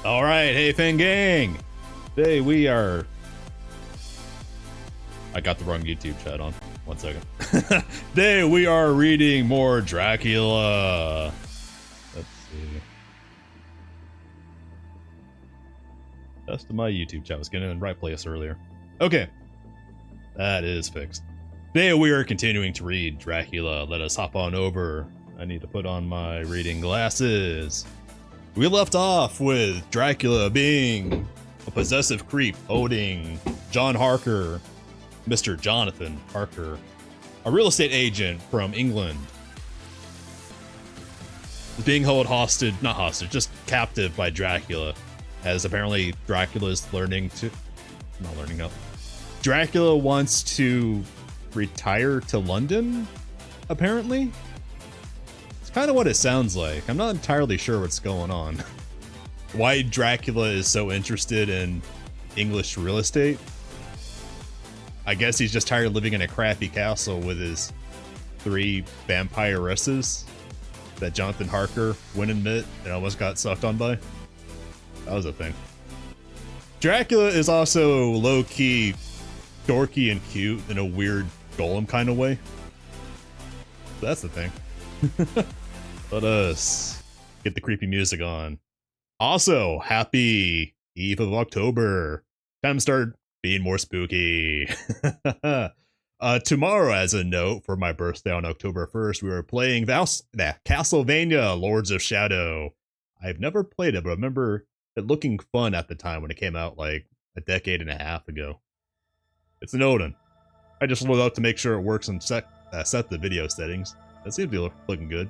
All right, hey Fan Gang. Today we are. I got the wrong YouTube chat on. 1 second. Today we are reading more Dracula. Let's see. That's to my YouTube chat. Was getting in the right place earlier. Okay, that is fixed. Today we are continuing to read Dracula. Let us hop on over. I need to put on my reading glasses. We left off with Dracula being a possessive creep holding John Harker, Mr. Jonathan Harker, a real estate agent from England, being held hostage, not hostage, just captive by Dracula, as apparently Dracula's Dracula wants to retire to London, apparently. Kind of what it sounds like. I'm not entirely sure what's going on. Why Dracula is so interested in English real estate? I guess he's just tired of living in a crappy castle with his 3 vampiresses that Jonathan Harker went and met and almost got sucked on by. That was a thing. Dracula is also low-key dorky and cute in a weird golem kind of way. That's the thing. Let us get the creepy music on. Also, happy Eve of October. Time to start being more spooky. Tomorrow, as a note, for my birthday on October 1st, we were playing Castlevania Lords of Shadow. I've never played it, but I remember it looking fun at the time when it came out like a decade and a half ago. It's an Odin. I just loaded up to make sure it works and set the video settings. That seems to be looking good.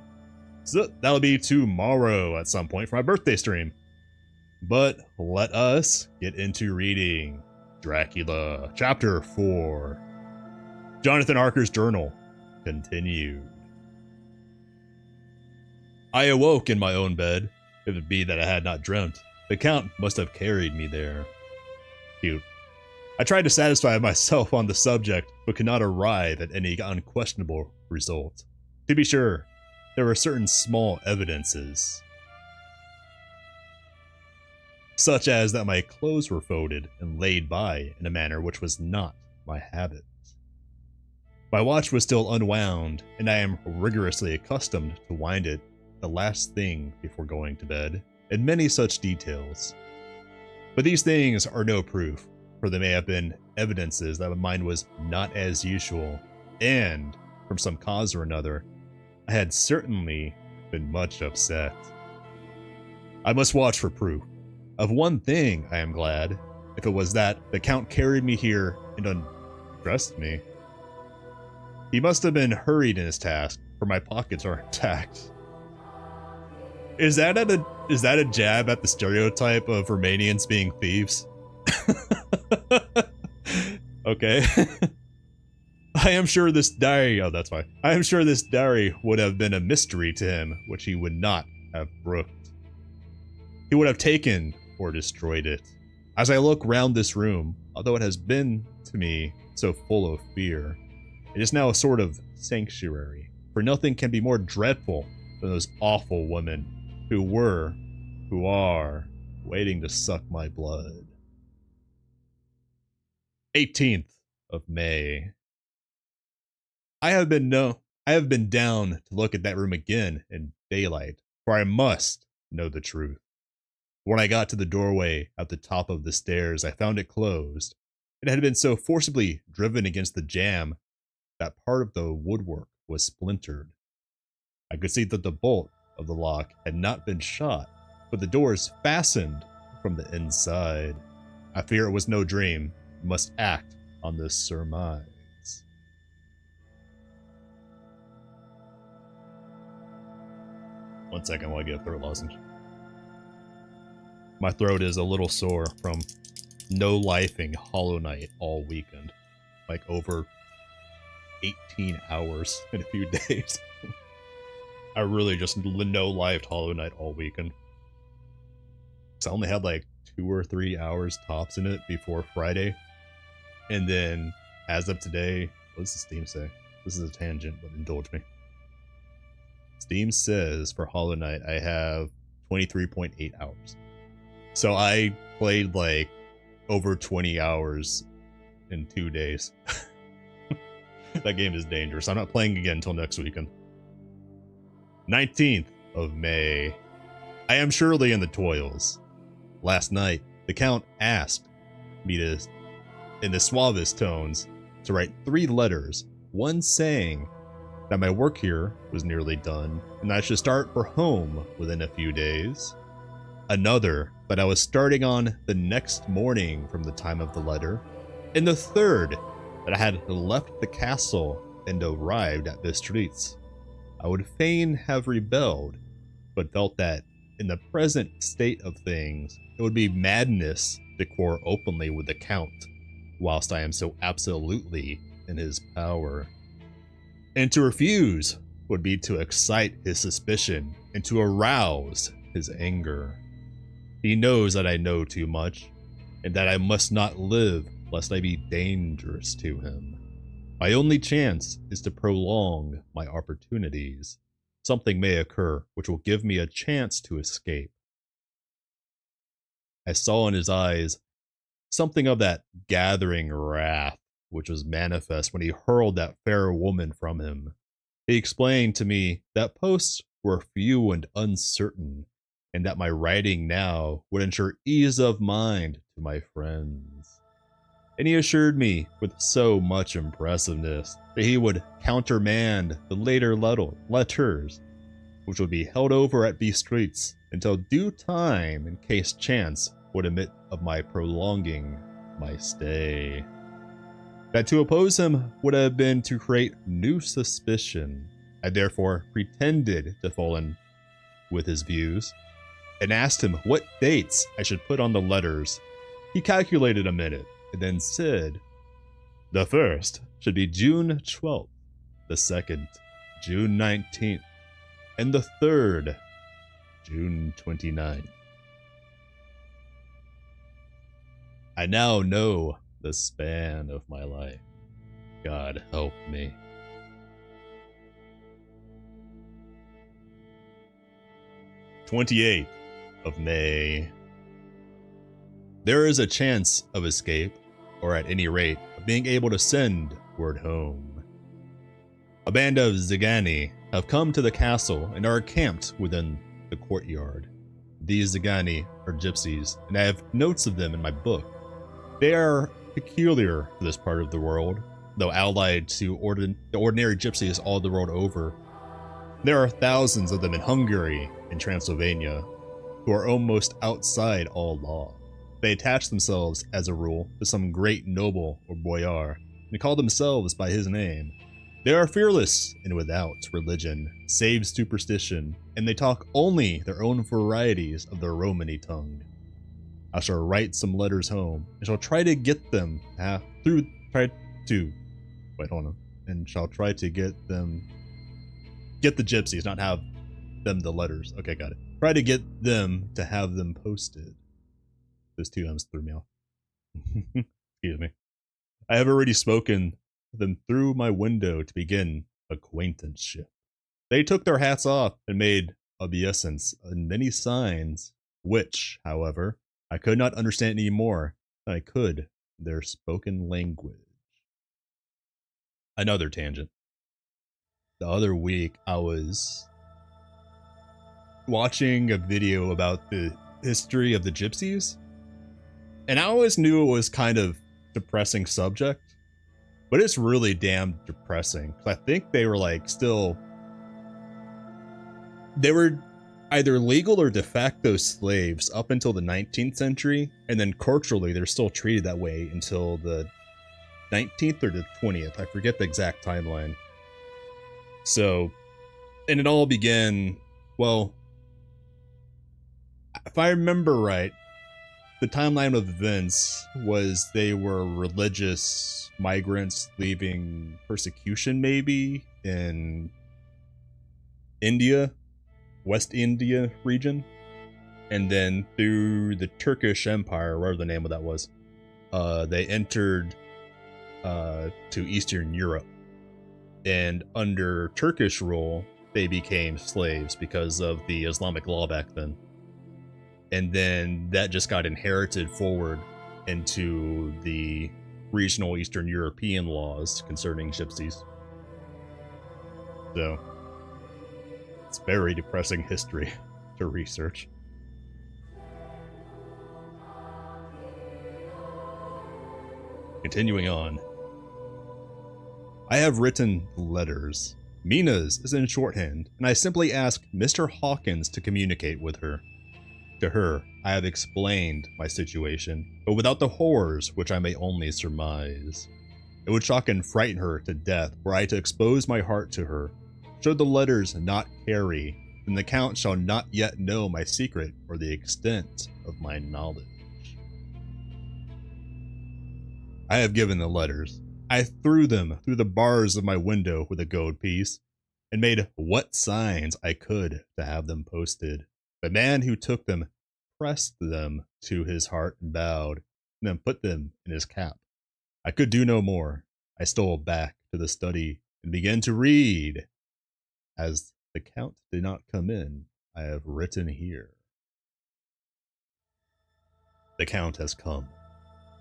So that'll be tomorrow at some point for my birthday stream. But let us get into reading Dracula, Chapter 4. Jonathan Harker's Journal, continued. I awoke in my own bed. If it be that I had not dreamt, the Count must have carried me there. Cute. I tried to satisfy myself on the subject, but could not arrive at any unquestionable result. To be sure, there were certain small evidences, such as that my clothes were folded and laid by in a manner which was not my habit. My watch was still unwound, and I am rigorously accustomed to wind it the last thing before going to bed, and many such details. But these things are no proof, for they may have been evidences that my mind was not as usual, and, from some cause or another, I had certainly been much upset. I must watch for proof. Of one thing I am glad, if it was that the Count carried me here and undressed me. He must have been hurried in his task, for my pockets are intact. Is that a jab at the stereotype of Romanians being thieves? Okay. I am sure this diary, oh that's fine. I am sure this diary would have been a mystery to him, which he would not have brooked. He would have taken or destroyed it. As I look round this room, although it has been to me so full of fear, it is now a sort of sanctuary, for nothing can be more dreadful than those awful women who are, waiting to suck my blood. 18th of May. I have been down to look at that room again in daylight, for I must know the truth. When I got to the doorway at the top of the stairs, I found it closed. It had been so forcibly driven against the jamb that part of the woodwork was splintered. I could see that the bolt of the lock had not been shot, but the doors fastened from the inside. I fear it was no dream. I must act on this surmise. One second while I get a throat lozenge. My throat is a little sore from no-lifing Hollow Knight all weekend. Like over 18 hours in a few days. I really just no-lifed Hollow Knight all weekend. So I only had like 2 or 3 hours tops in it before Friday. And then, as of today, what does the Steam say? This is a tangent, but indulge me. Steam says for Hollow Knight I have 23.8 hours. So I played like over 20 hours in 2 days. That game is dangerous. I'm not playing again until next weekend. 19th of May. I am surely in the toils. Last night, the Count asked me to, in the suavest tones, to write 3 letters, one saying that my work here was nearly done and I should start for home within a few days. Another that I was starting on the next morning from the time of the letter. And the third that I had left the castle and arrived at Bistritz. I would fain have rebelled, but felt that in the present state of things, it would be madness to quarrel openly with the Count, whilst I am so absolutely in his power. And to refuse would be to excite his suspicion and to arouse his anger. He knows that I know too much, and that I must not live lest I be dangerous to him. My only chance is to prolong my opportunities. Something may occur which will give me a chance to escape. I saw in his eyes something of that gathering wrath which was manifest when he hurled that fair woman from him. He explained to me that posts were few and uncertain, and that my writing now would ensure ease of mind to my friends. And he assured me with so much impressiveness that he would countermand the later letters, which would be held over at Bistritz until due time in case chance would admit of my prolonging my stay. That to oppose him would have been to create new suspicion. I therefore pretended to fall in with his views, and asked him what dates I should put on the letters. He calculated a minute, and then said, the first should be June 12th, the second, June 19th, and the third, June 29th. I now know the span of my life. God help me. "28th of May. There is a chance of escape, or at any rate, of being able to send word home. A band of Zigani have come to the castle and are camped within the courtyard. These Zigani are gypsies, and I have notes of them in my book. They are peculiar to this part of the world, though allied to the ordinary gypsies all the world over. There are thousands of them in Hungary and Transylvania, who are almost outside all law. They attach themselves, as a rule, to some great noble or boyar, and call themselves by his name. They are fearless and without religion, save superstition, and they talk only their own varieties of the Romany tongue. I shall write some letters home, and shall try to get them and shall try to get the gypsies, not have them the letters. Okay, got it. Try to get them to have them posted. Those 2 M's threw me off. Excuse me. I have already spoken them through my window to begin acquaintanceship. They took their hats off and made obeisance and many signs, which, however, I could not understand any more than I could their spoken language. Another tangent. The other week, I was watching a video about the history of the gypsies, and I always knew it was kind of depressing subject, but it's really damn depressing. I think they were they were either legal or de facto slaves up until the 19th century, and then culturally they're still treated that way until the 19th or the 20th. I forget the exact timeline. So, and it all began, well, if I remember right, the timeline of events was they were religious migrants leaving persecution, maybe, in India, West India region, and then through the Turkish Empire, whatever the name of that was, they entered to Eastern Europe, and under Turkish rule, they became slaves because of the Islamic law back then. And then that just got inherited forward into the regional Eastern European laws concerning gypsies. So it's very depressing history to research. Continuing on. I have written letters. Mina's is in shorthand, and I simply ask Mr. Hawkins to communicate with her. To her, I have explained my situation, but without the horrors which I may only surmise. It would shock and frighten her to death were I to expose my heart to her. Should the letters not carry, then the Count shall not yet know my secret or the extent of my knowledge. I have given the letters. I threw them through the bars of my window with a gold piece, and made what signs I could to have them posted. The man who took them pressed them to his heart and bowed, and then put them in his cap. I could do no more. I stole back to the study and began to read. As the Count did not come in, I have written here. The Count has come.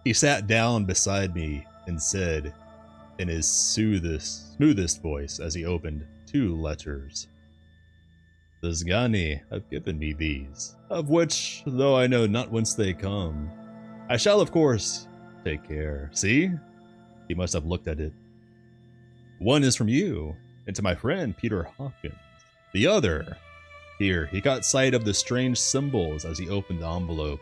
He sat down beside me and said, in his smoothest voice as he opened 2 letters, "The Zgani have given me these, of which, though I know not whence they come, I shall of course take care. See?" He must have looked at it. "One is from you, and to my friend Peter Hawkins. The other..." Here, he caught sight of the strange symbols as he opened the envelope,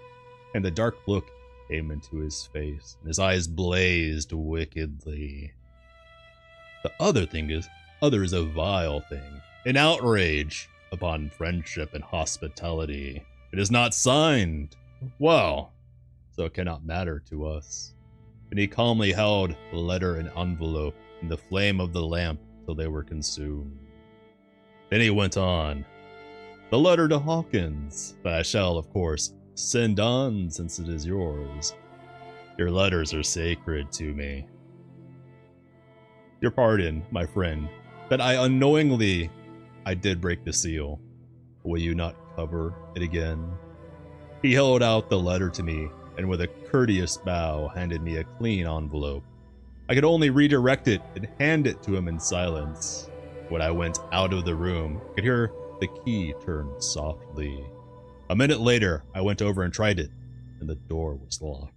and the dark look came into his face, and his eyes blazed wickedly. "The other is a vile thing, an outrage upon friendship and hospitality. It is not signed. Well, so it cannot matter to us." And he calmly held the letter and envelope in the flame of the lamp till they were consumed. Then he went on. "The letter to Hawkins, that I shall, of course, send on since it is yours. Your letters are sacred to me. Your pardon, my friend, that I did break the seal. Will you not cover it again?" He held out the letter to me, and with a courteous bow handed me a clean envelope. I could only redirect it and hand it to him in silence. When I went out of the room, I could hear the key turn softly. A minute later, I went over and tried it, and the door was locked.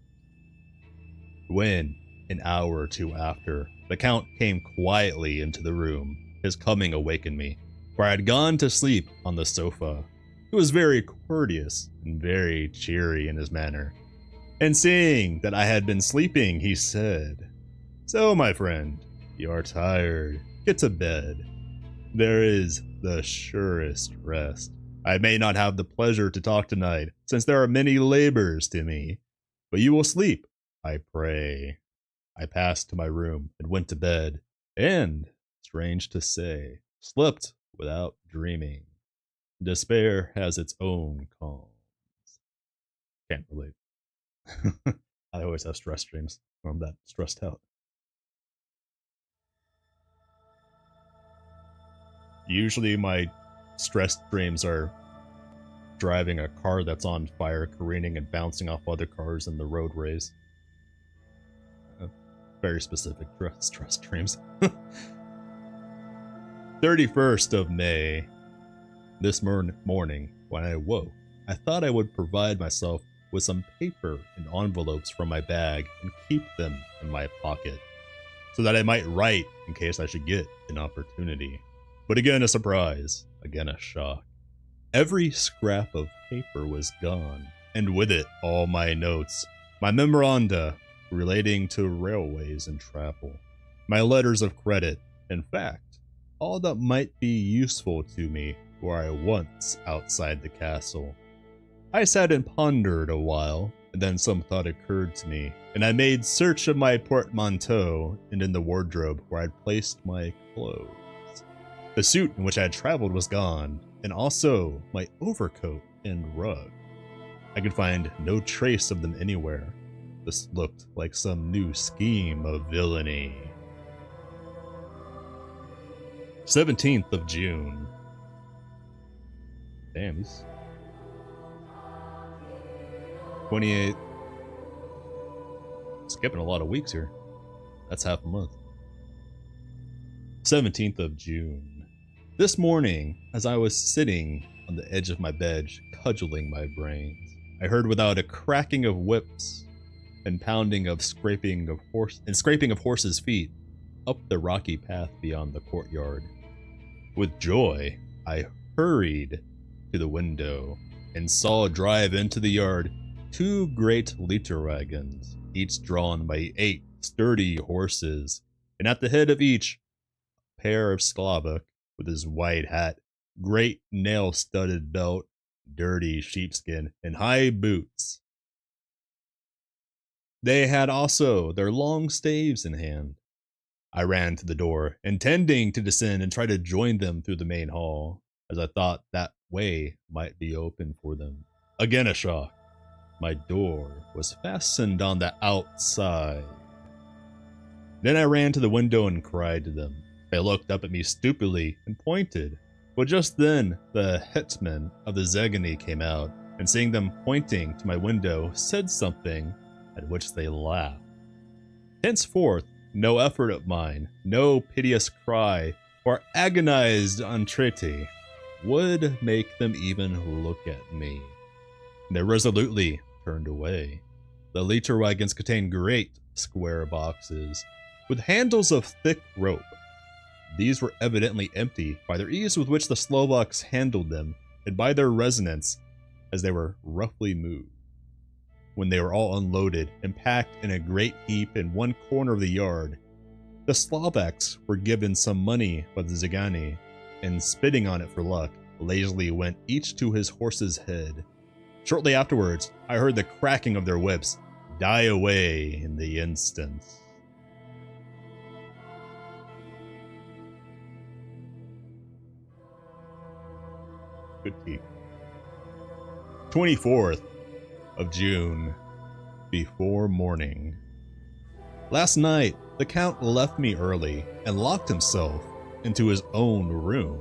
When, an hour or 2 after, the Count came quietly into the room, his coming awakened me, for I had gone to sleep on the sofa. He was very courteous and very cheery in his manner, and seeing that I had been sleeping, he said, "So, my friend, you are tired. Get to bed. There is the surest rest. I may not have the pleasure to talk tonight, since there are many labors to me, but you will sleep, I pray." I passed to my room and went to bed, and, strange to say, slept without dreaming. Despair has its own calms. Can't relate. I always have stress dreams when I'm that stressed out. Usually my stressed dreams are driving a car that's on fire, careening and bouncing off other cars in the roadways. Very specific stress dreams. 31st of May. This morning, when I awoke, I thought I would provide myself with some paper and envelopes from my bag and keep them in my pocket, so that I might write in case I should get an opportunity. But again a surprise, again a shock. Every scrap of paper was gone, and with it all my notes, my memoranda relating to railways and travel, my letters of credit, in fact, all that might be useful to me were I once outside the castle. I sat and pondered a while, and then some thought occurred to me, and I made search of my portmanteau and in the wardrobe where I'd placed my clothes. The suit in which I had traveled was gone, and also my overcoat and rug. I could find no trace of them anywhere. This looked like some new scheme of villainy. 17th of June. Damn, 28th. Skipping a lot of weeks here. That's half a month. 17th of June. This morning, as I was sitting on the edge of my bed, cudgeling my brains, I heard without a cracking of whips and pounding of scraping of horses' feet up the rocky path beyond the courtyard. With joy, I hurried to the window and saw drive into the yard 2 great litter wagons, each drawn by 8 sturdy horses, and at the head of each, a pair of Slavok with his white hat, great nail-studded belt, dirty sheepskin, and high boots. They had also their long staves in hand. I ran to the door, intending to descend and try to join them through the main hall, as I thought that way might be open for them. Again a shock. My door was fastened on the outside. Then I ran to the window and cried to them. They looked up at me stupidly and pointed. But just then, the hetman of the Zegany came out, and seeing them pointing to my window, said something, at which they laughed. Henceforth, no effort of mine, no piteous cry, or agonized entreaty would make them even look at me. They resolutely turned away. The litter wagons contained great square boxes, with handles of thick rope. These were evidently empty by their ease with which the Slovaks handled them, and by their resonance as they were roughly moved. When they were all unloaded and packed in a great heap in one corner of the yard, the Slovaks were given some money by the Zegany, and spitting on it for luck, lazily went each to his horse's head. Shortly afterwards, I heard the cracking of their whips die away in the instant. Critique. 24th of June, before morning. Last night, the Count left me early and locked himself into his own room.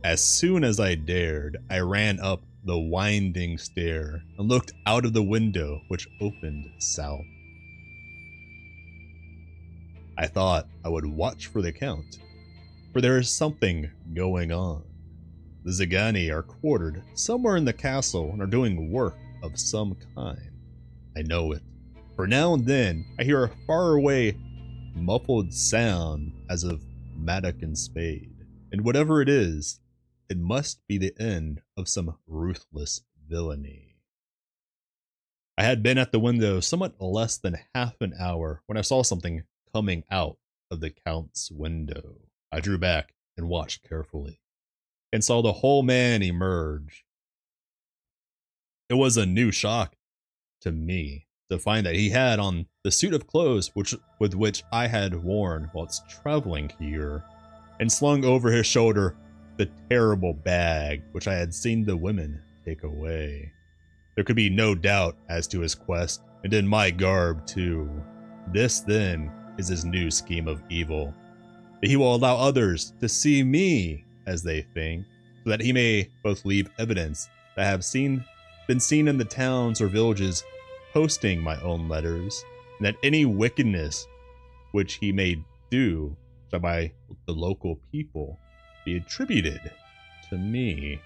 As soon as I dared, I ran up the winding stair and looked out of the window which opened south. I thought I would watch for the Count, for there is something going on. The Zegany are quartered somewhere in the castle and are doing work of some kind. I know it, for now and then I hear a faraway, muffled sound as of mattock and spade, and whatever it is, it must be the end of some ruthless villainy. I had been at the window somewhat less than half an hour when I saw something coming out of the Count's window. I drew back and watched carefully, and saw the whole man emerge. It was a new shock to me to find that he had on the suit of clothes with which I had worn whilst traveling here, and slung over his shoulder the terrible bag which I had seen the women take away. There could be no doubt as to his quest, and in my garb too. This then is his new scheme of evil, that he will allow others to see me as they think, so that he may both leave evidence that I have been seen in the towns or villages posting my own letters, and that any wickedness which he may do shall by the local people be attributed to me.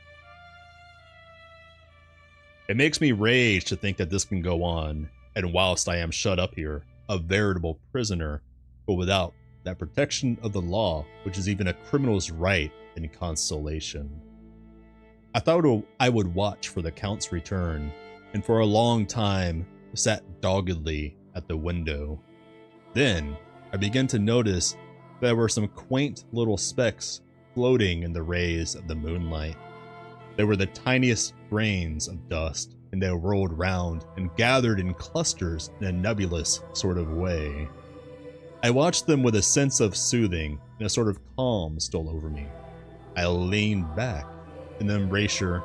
It makes me rage to think that this can go on, and whilst I am shut up here, a veritable prisoner, but without that protection of the law which is even a criminal's right and consolation. I thought I would watch for the Count's return, and for a long time sat doggedly at the window. Then I began to notice there were some quaint little specks floating in the rays of the moonlight. They were the tiniest grains of dust, and they rolled round and gathered in clusters in a nebulous sort of way. I watched them with a sense of soothing, and a sort of calm stole over me. I leaned back in the embrasure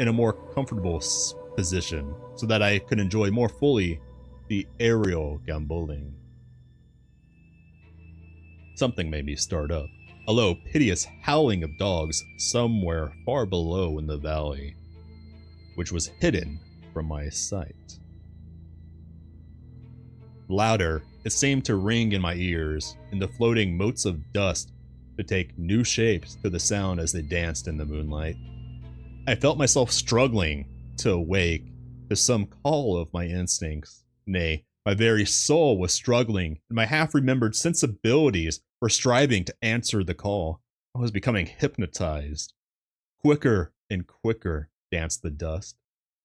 in a more comfortable position, so that I could enjoy more fully the aerial gamboling. Something made me start up. A low, piteous howling of dogs somewhere far below in the valley. which was hidden from my sight. Louder, it seemed to ring in my ears, and the floating motes of dust to take new shapes to the sound as they danced in the moonlight. I felt myself struggling to awake to some call of my instincts. Nay, my very soul was struggling, and my half-remembered sensibilities were striving to answer the call. I was becoming hypnotized. Quicker and quicker danced the dust.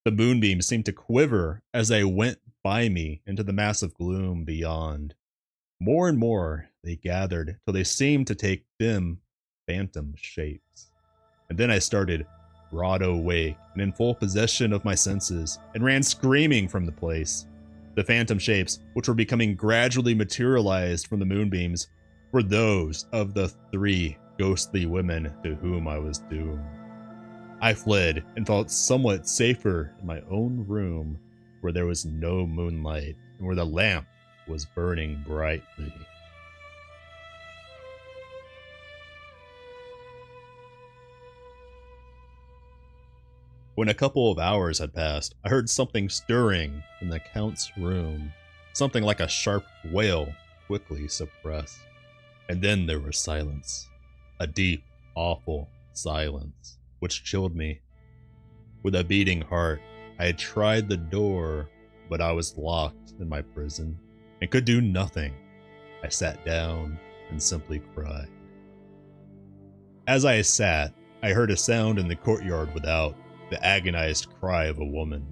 The moonbeams seemed to quiver as they went by me into the massive gloom beyond. More and more they gathered till they seemed to take dim, phantom shapes. And then I started broad awake and in full possession of my senses, and ran screaming from the place. The phantom shapes, which were becoming gradually materialized from the moonbeams, were those of the 3 ghostly women to whom I was doomed. I fled and felt somewhat safer in my own room, where there was no moonlight and where the lamp was burning brightly. When a couple of hours had passed, I heard something stirring in the Count's room, something like a sharp wail quickly suppressed. And then there was silence, a deep, awful silence, which chilled me. With a beating heart, I had tried the door, but I was locked in my prison and could do nothing. I sat down and simply cried. As I sat, I heard a sound in the courtyard without, the agonized cry of a woman.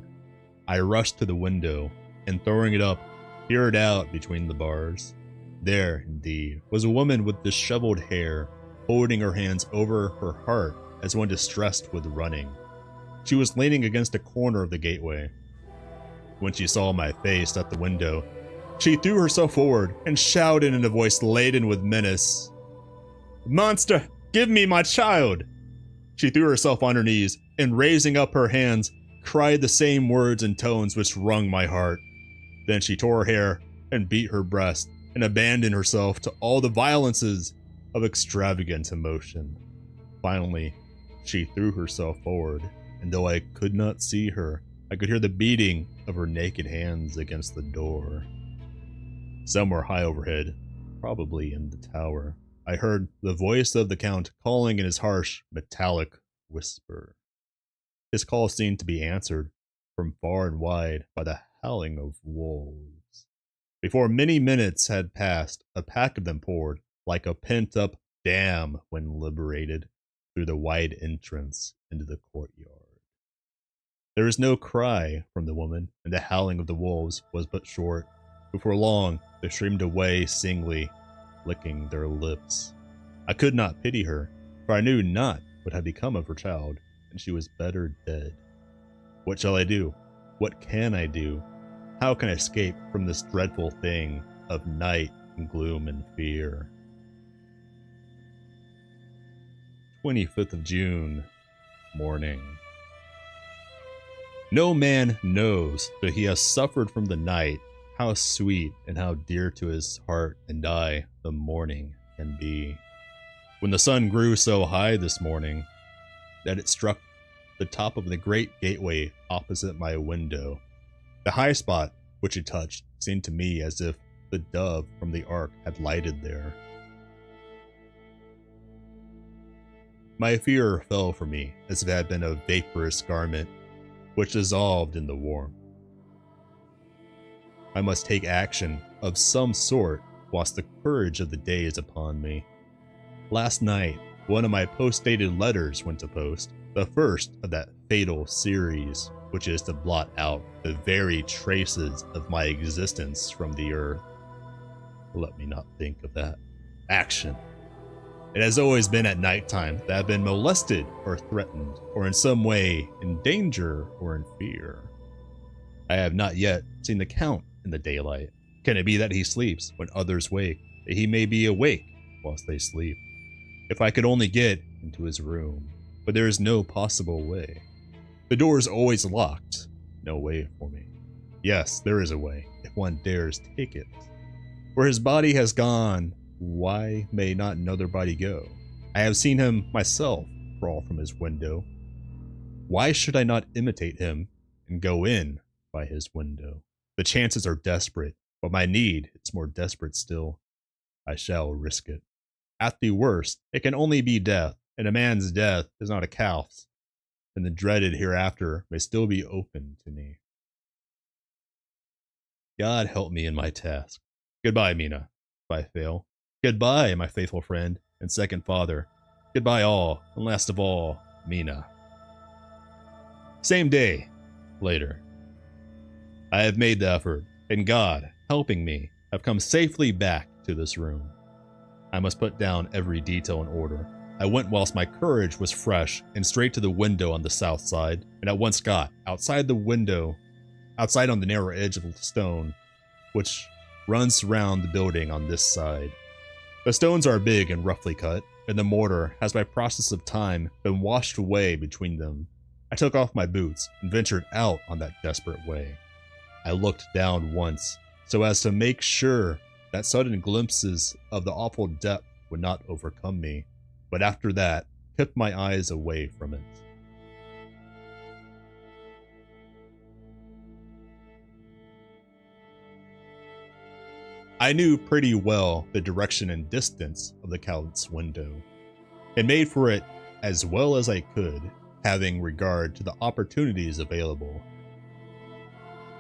I rushed to the window and, throwing it up, peered out between the bars. There, indeed, was a woman with disheveled hair, holding her hands over her heart as one distressed with running. She was leaning against a corner of the gateway. When she saw my face at the window, she threw herself forward and shouted in a voice laden with menace, "Monster, give me my child!" She threw herself on her knees and, raising up her hands, cried the same words and tones which wrung my heart. Then she tore her hair and beat her breast and abandoned herself to all the violences of extravagant emotion. Finally, she threw herself forward, and though I could not see her, I could hear the beating of her naked hands against the door. Somewhere high overhead, probably in the tower, I heard the voice of the Count calling in his harsh, metallic whisper. His call seemed to be answered from far and wide by the howling of wolves. Before many minutes had passed, a pack of them poured, like a pent-up dam when liberated, through the wide entrance into the courtyard. There was no cry from the woman, and the howling of the wolves was but short. Before long, they streamed away singly, licking their lips. I could not pity her, for I knew not what had become of her child, and she was better dead. What shall I do? What can I do? How can I escape from this dreadful thing of night and gloom and fear? 25th of June, morning. No man knows that he has suffered from the night how sweet and how dear to his heart and I the morning can be. When the sun grew so high this morning that it struck the top of the great gateway opposite my window, the high spot which it touched seemed to me as if the dove from the ark had lighted there. My fear fell from me as if it had been a vaporous garment which dissolved in the warmth. I must take action of some sort whilst the courage of the day is upon me. Last night, one of my post-dated letters went to post, the first of that fatal series, which is to blot out the very traces of my existence from the earth. Let me not think of that. Action. It has always been at nighttime that I've been molested or threatened, or in some way in danger or in fear. I have not yet seen the Count in the daylight. Can it be that he sleeps when others wake, that he may be awake whilst they sleep? If I could only get into his room, but there is no possible way. The door is always locked. No way for me. Yes, there is a way, if one dares take it. Where his body has gone, why may not another body go? I have seen him myself crawl from his window. Why should I not imitate him and go in by his window? The chances are desperate, but my need is more desperate still. I shall risk it. At the worst, it can only be death, and a man's death is not a calf's, and the dreaded hereafter may still be open to me. God help me in my task. Goodbye, Mina, if I fail. Goodbye, my faithful friend and second father. Goodbye all, and last of all, Mina. Same day, later. I have made the effort, and God, helping me, have come safely back to this room. I must put down every detail in order. I went whilst my courage was fresh and straight to the window on the south side, and at once got outside the window, outside on the narrow edge of the stone, which runs around the building on this side. The stones are big and roughly cut, and the mortar has by process of time been washed away between them. I took off my boots and ventured out on that desperate way. I looked down once, so as to make sure that sudden glimpses of the awful depth would not overcome me, but after that, kept my eyes away from it. I knew pretty well the direction and distance of the Count's window, and made for it as well as I could, having regard to the opportunities available.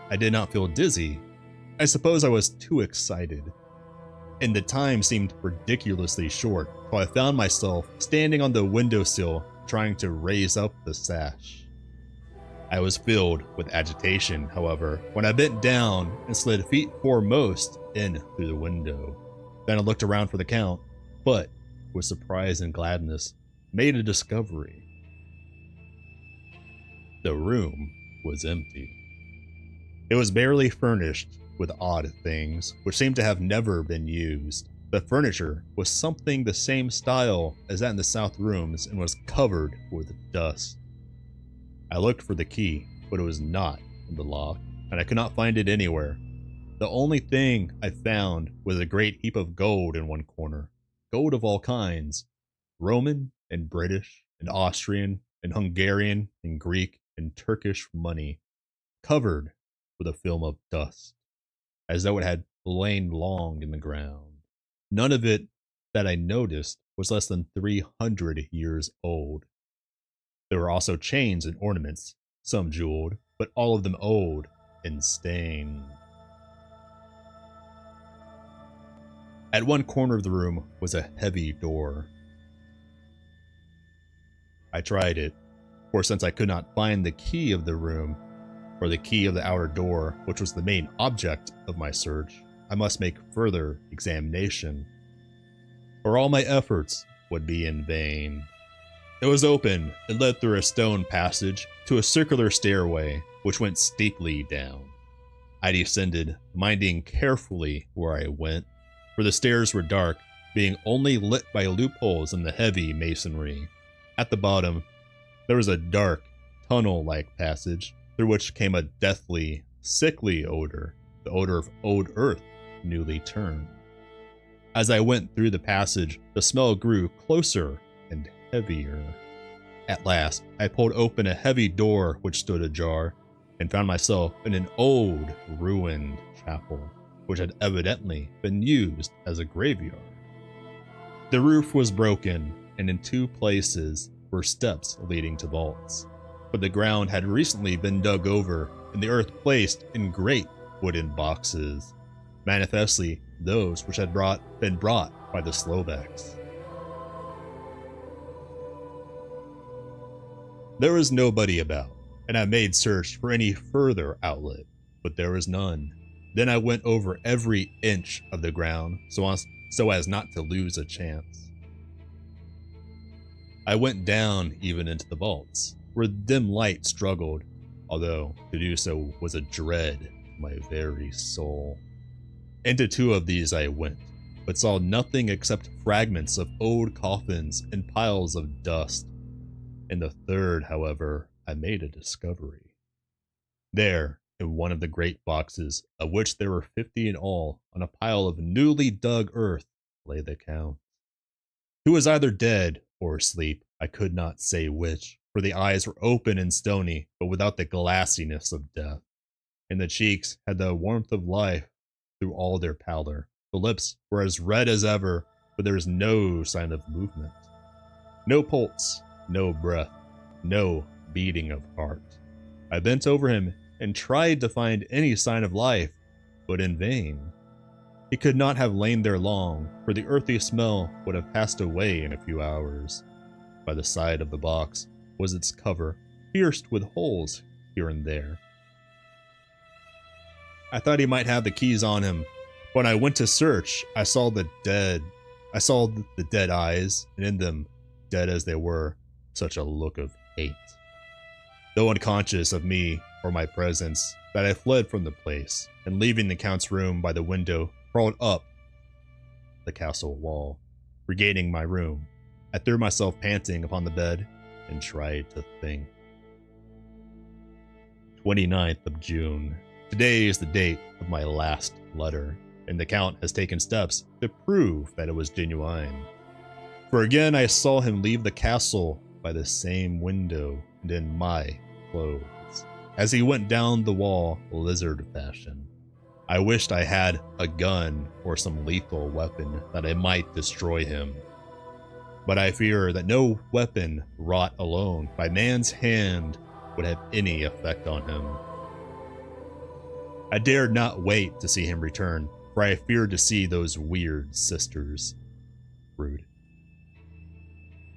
I did not feel dizzy. I suppose I was too excited, and the time seemed ridiculously short till I found myself standing on the windowsill trying to raise up the sash. I was filled with agitation, however, when I bent down and slid feet foremost in through the window. Then I looked around for the Count, but, with surprise and gladness, made a discovery. The room was empty. It was barely furnished with odd things, which seemed to have never been used. The furniture was something the same style as that in the south rooms and was covered with dust. I looked for the key, but it was not in the lock, and I could not find it anywhere. The only thing I found was a great heap of gold in one corner. Gold of all kinds. Roman and British and Austrian and Hungarian and Greek and Turkish money, covered with a film of dust, as though it had lain long in the ground. None of it that I noticed was less than 300 years old. There were also chains and ornaments, some jeweled, but all of them old and stained. At one corner of the room was a heavy door. I tried it, for since I could not find the key of the room, or the key of the outer door, which was the main object of my search, I must make further examination, or all my efforts would be in vain. It was open and led through a stone passage to a circular stairway, which went steeply down. I descended, minding carefully where I went, for the stairs were dark, being only lit by loopholes in the heavy masonry. At the bottom, there was a dark, tunnel-like passage, through which came a deathly, sickly odor, the odor of old earth newly turned. As I went through the passage, the smell grew closer and heavier. At last, I pulled open a heavy door which stood ajar, and found myself in an old, ruined chapel, which had evidently been used as a graveyard. The roof was broken, and in two places were steps leading to vaults, but the ground had recently been dug over and the earth placed in great wooden boxes, manifestly those which had been brought by the Slovaks. There was nobody about, and I made search for any further outlet, but there was none. Then I went over every inch of the ground so as not to lose a chance. I went down even into the vaults, where dim light struggled, although to do so was a dread to my very soul. Into two of these I went, but saw nothing except fragments of old coffins and piles of dust. In the third, however, I made a discovery. There, in one of the great boxes, of which there were 50 in all, on a pile of newly dug earth, lay the Count, who was either dead or asleep, I could not say which, for the eyes were open and stony, but without the glassiness of death, and the cheeks had the warmth of life through all their pallor. The lips were as red as ever, but there was no sign of movement. No pulse, no breath, no beating of heart. I bent over him and tried to find any sign of life, but in vain. He could not have lain there long, for the earthy smell would have passed away in a few hours. By the side of the box was its cover, pierced with holes here and there. I thought he might have the keys on him. When I went to search, I saw the dead eyes, and in them, dead as they were, such a look of hate. Though unconscious of me or my presence, that I fled from the place, and leaving the Count's room by the window, crawled up the castle wall. Regaining my room, I threw myself panting upon the bed and tried to think. 29th of June. Today is the date of my last letter, and the Count has taken steps to prove that it was genuine. For again I saw him leave the castle by the same window and in my clothes, as he went down the wall lizard fashion. I wished I had a gun or some lethal weapon that I might destroy him. But I fear that no weapon wrought alone by man's hand would have any effect on him. I dared not wait to see him return, for I feared to see those weird sisters. Rude.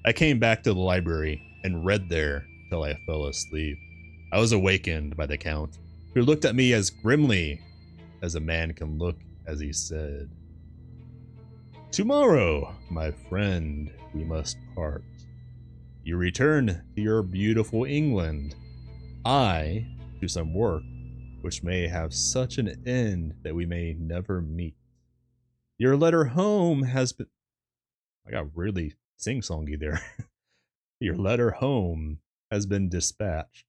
I came back to the library and read there till I fell asleep. I was awakened by the Count, who looked at me as grimly as a man can look, as he said, "Tomorrow, my friend, we must part. You return to your beautiful England. I to some work which may have such an end that we may never meet. Your letter home has been..." I got really sing-songy there. "Your letter home has been dispatched.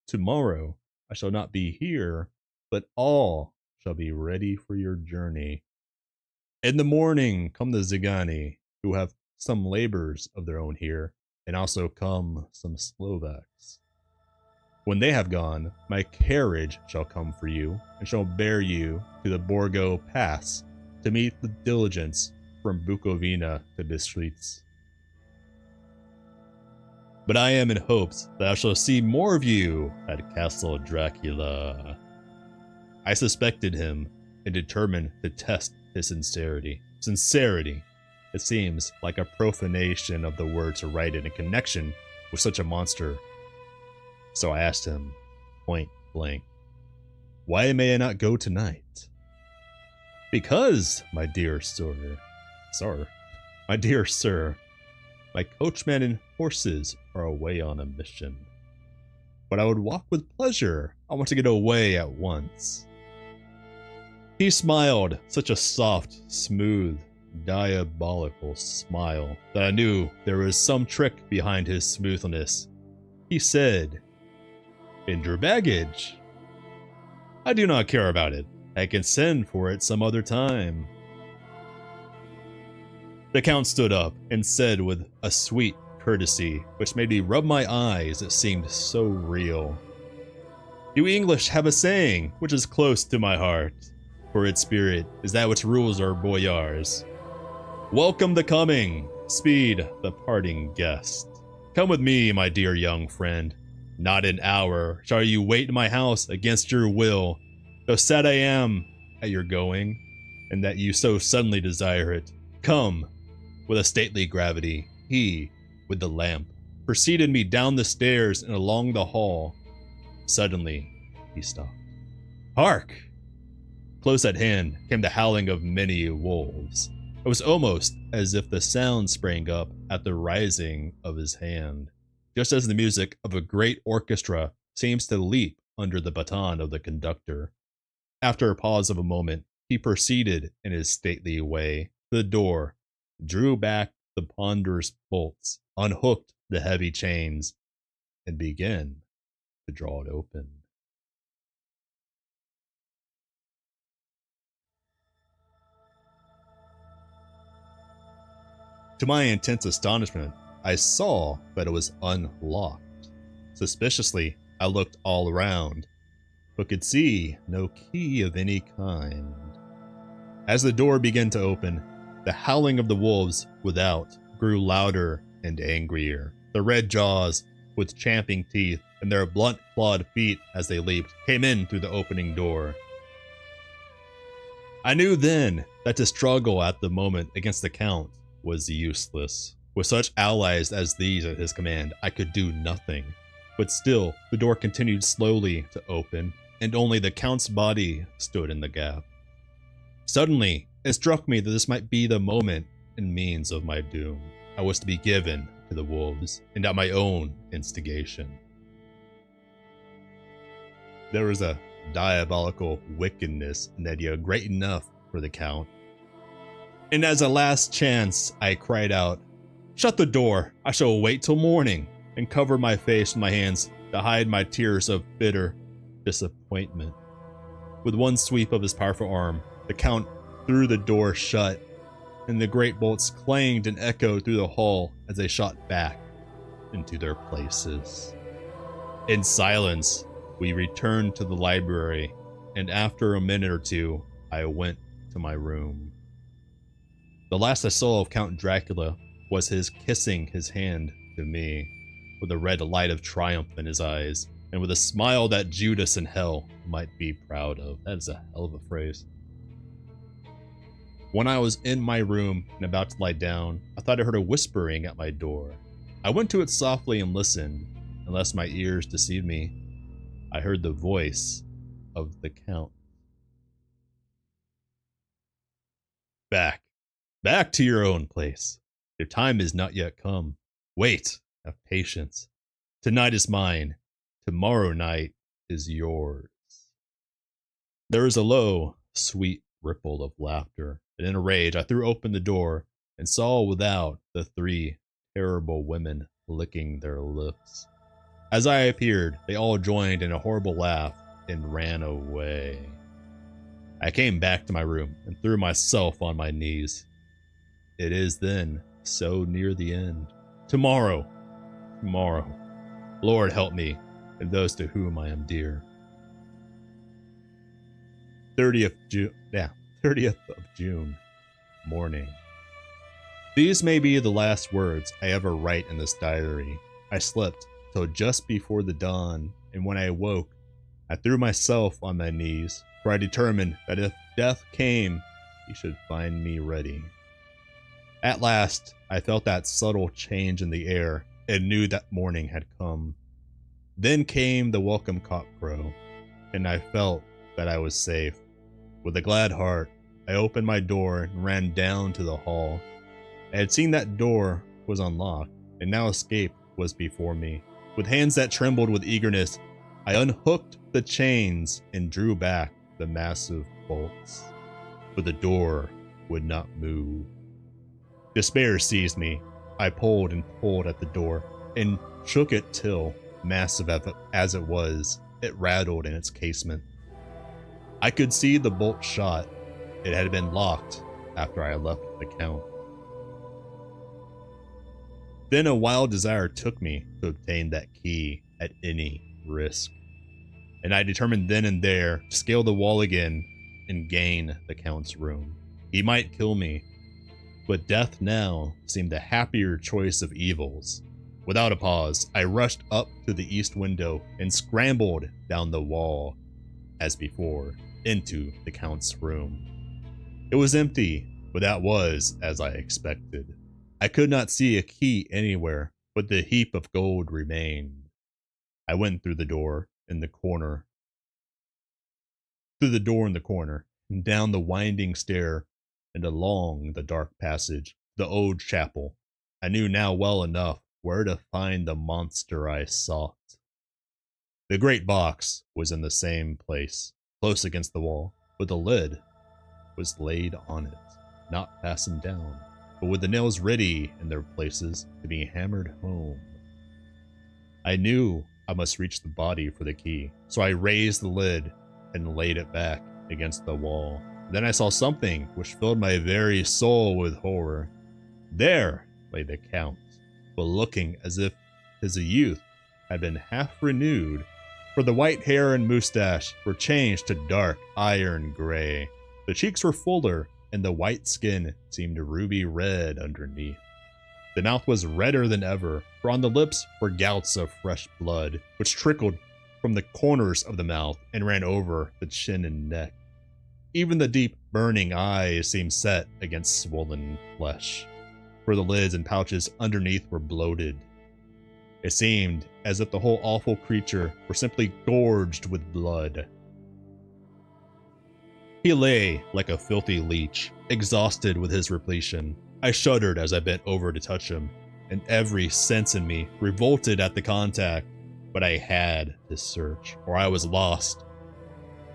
Tomorrow I shall not be here, but all shall be ready for your journey. In the morning come the Zigani, who have some labors of their own here, and also come some Slovaks. When they have gone, my carriage shall come for you, and shall bear you to the Borgo Pass to meet the diligence from Bukovina to Bistritz. But I am in hopes that I shall see more of you at Castle Dracula." I suspected him and determined to test his sincerity. Sincerity! It seems like a profanation of the word to write it in connection with such a monster. So I asked him, point blank, "Why may I not go tonight?" "Because, my dear sir, my coachman and horses are away on a mission. But I would walk with pleasure. I want to get away at once." He smiled, such a soft, smooth, diabolical smile that I knew there was some trick behind his smoothness. He said, "And your baggage?" "I do not care about it. I can send for it some other time." The Count stood up and said with a sweet courtesy, which made me rub my eyes, it seemed so real, "You English have a saying which is close to my heart, for its spirit is that which rules our boyars. Welcome the coming, speed the parting guest. Come with me, my dear young friend. Not an hour shall you wait in my house against your will, though sad I am at your going, and that you so suddenly desire it. Come." With a stately gravity, he, with the lamp, preceded me down the stairs and along the hall. Suddenly, he stopped. Hark! Close at hand came the howling of many wolves. It was almost as if the sound sprang up at the rising of his hand, just as the music of a great orchestra seems to leap under the baton of the conductor. After a pause of a moment, he proceeded in his stately way to the door, drew back the ponderous bolts, unhooked the heavy chains, and began to draw it open. To my intense astonishment, I saw that it was unlocked. Suspiciously, I looked all around, but could see no key of any kind. As the door began to open, the howling of the wolves without grew louder and angrier. The red jaws, with champing teeth, and their blunt-clawed feet as they leaped, came in through the opening door. I knew then that to struggle at the moment against the Count was useless. With such allies as these at his command, I could do nothing. But still, the door continued slowly to open, and only the Count's body stood in the gap. Suddenly, it struck me that this might be the moment and means of my doom. I was to be given to the wolves, and at my own instigation. There was a diabolical wickedness in the idea great enough for the Count. And as a last chance, I cried out, "Shut the door! I shall wait till morning!" and covered my face with my hands to hide my tears of bitter disappointment. With one sweep of his powerful arm, the Count threw the door shut, and the great bolts clanged and echoed through the hall as they shot back into their places. In silence, we returned to the library, and after a minute or two, I went to my room. The last I saw of Count Dracula was his kissing his hand to me, with a red light of triumph in his eyes, and with a smile that Judas in hell might be proud of. That is a hell of a phrase. When I was in my room and about to lie down, I thought I heard a whispering at my door. I went to it softly and listened. Unless my ears deceived me, I heard the voice of the Count. Back to your own place. Your time is not yet come. Wait, have patience. Tonight is mine. Tomorrow night is yours. There was a low, sweet ripple of laughter, and in a rage I threw open the door and saw without the three terrible women licking their lips. As I appeared, they all joined in a horrible laugh and ran away. I came back to my room and threw myself on my knees. It is then so near the end. Tomorrow. Lord help me and those to whom I am dear. 30th of June, morning. These may be the last words I ever write in this diary. I slept till just before the dawn, and when I awoke, I threw myself on my knees, for I determined that if death came, he should find me ready. At last, I felt that subtle change in the air and knew that morning had come. Then came the welcome cockcrow, and I felt that I was safe. With a glad heart, I opened my door and ran down to the hall. I had seen that door was unlocked, and now escape was before me. With hands that trembled with eagerness, I unhooked the chains and drew back the massive bolts. But the door would not move. Despair seized me. I pulled and pulled at the door and shook it till, massive as it was, it rattled in its casement. I could see the bolt shot. It had been locked after I left the Count. Then a wild desire took me to obtain that key at any risk, and I determined then and there to scale the wall again and gain the Count's room. He might kill me, but death now seemed a happier choice of evils. Without a pause, I rushed up to the east window and scrambled down the wall, as before, into the Count's room. It was empty, but that was as I expected. I could not see a key anywhere, but the heap of gold remained. I went through the door in the corner, and down the winding stair, and along the dark passage, the old chapel. I knew now well enough where to find the monster I sought. The great box was in the same place, close against the wall, but the lid was laid on it, not fastened down, but with the nails ready in their places to be hammered home. I knew I must reach the body for the key, so I raised the lid and laid it back against the wall. Then I saw something which filled my very soul with horror. There lay the Count, but looking as if his youth had been half renewed, for the white hair and mustache were changed to dark iron gray. The cheeks were fuller, and the white skin seemed ruby red underneath. The mouth was redder than ever, for on the lips were gouts of fresh blood, which trickled from the corners of the mouth and ran over the chin and neck. Even the deep, burning eyes seemed set against swollen flesh, for the lids and pouches underneath were bloated. It seemed as if the whole awful creature were simply gorged with blood. He lay like a filthy leech, exhausted with his repletion. I shuddered as I bent over to touch him, and every sense in me revolted at the contact, but I had to search, or I was lost.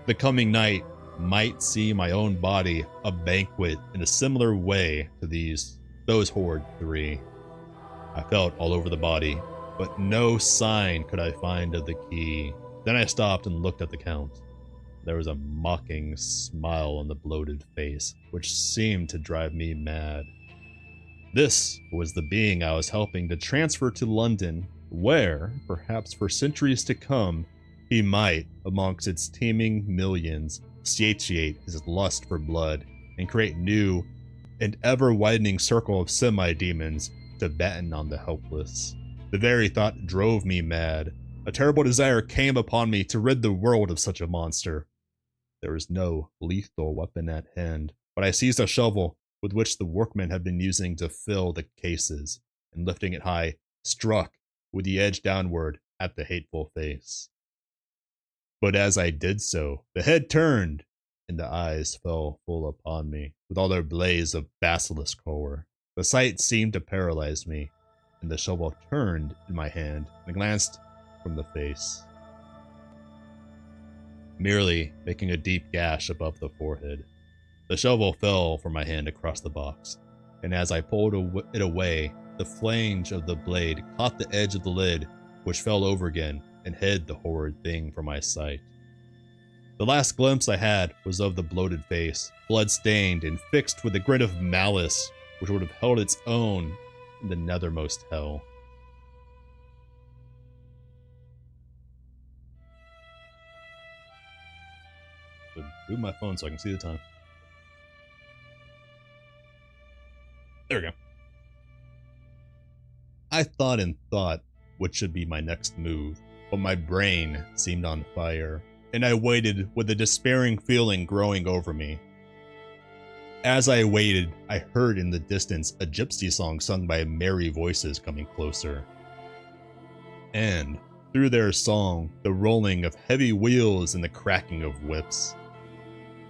The coming night might see my own body a banquet in a similar way to those horrid three. I felt all over the body, but no sign could I find of the key. Then I stopped and looked at the Count. There was a mocking smile on the bloated face, which seemed to drive me mad. This was the being I was helping to transfer to London, where, perhaps for centuries to come, he might, amongst its teeming millions, satiate his lust for blood and create new and ever-widening circle of semi-demons to batten on the helpless. The very thought drove me mad. A terrible desire came upon me to rid the world of such a monster. There was no lethal weapon at hand, but I seized a shovel with which the workmen had been using to fill the cases, and lifting it high, struck with the edge downward at the hateful face. But as I did so, the head turned, and the eyes fell full upon me, with all their blaze of basilisk horror. The sight seemed to paralyze me, and the shovel turned in my hand and glanced from the face, merely making a deep gash above the forehead. The shovel fell from my hand across the box, and as I pulled it away, the flange of the blade caught the edge of the lid, which fell over again and hid the horrid thing from my sight. The last glimpse I had was of the bloated face, blood-stained and fixed with a grin of malice which would have held its own in the nethermost hell. So move my phone so I can see the time. There we go. I thought and thought what should be my next move, but my brain seemed on fire, and I waited with a despairing feeling growing over me. As I waited, I heard in the distance a gypsy song sung by merry voices coming closer. And, through their song, the rolling of heavy wheels and the cracking of whips.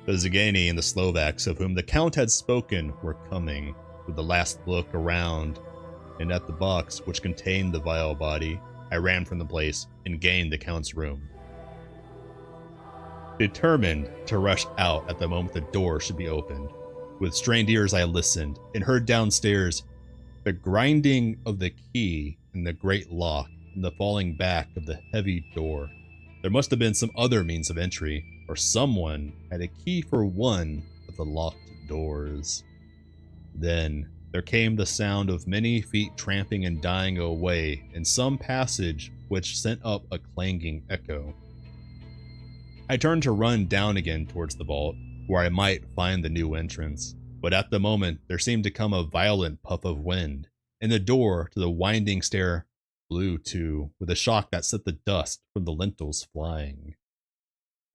The Zagani and the Slovaks of whom the Count had spoken were coming. With the last look around and at the box which contained the vile body, I ran from the place and gained the Count's room, determined to rush out at the moment the door should be opened. With strained ears I listened and heard downstairs the grinding of the key in the great lock and the falling back of the heavy door. There must have been some other means of entry, or someone had a key for one of the locked doors. Then there came the sound of many feet tramping and dying away in some passage which sent up a clanging echo. I turned to run down again towards the vault, where I might find the new entrance, but at the moment there seemed to come a violent puff of wind, and the door to the winding stair blew to with a shock that set the dust from the lintels flying.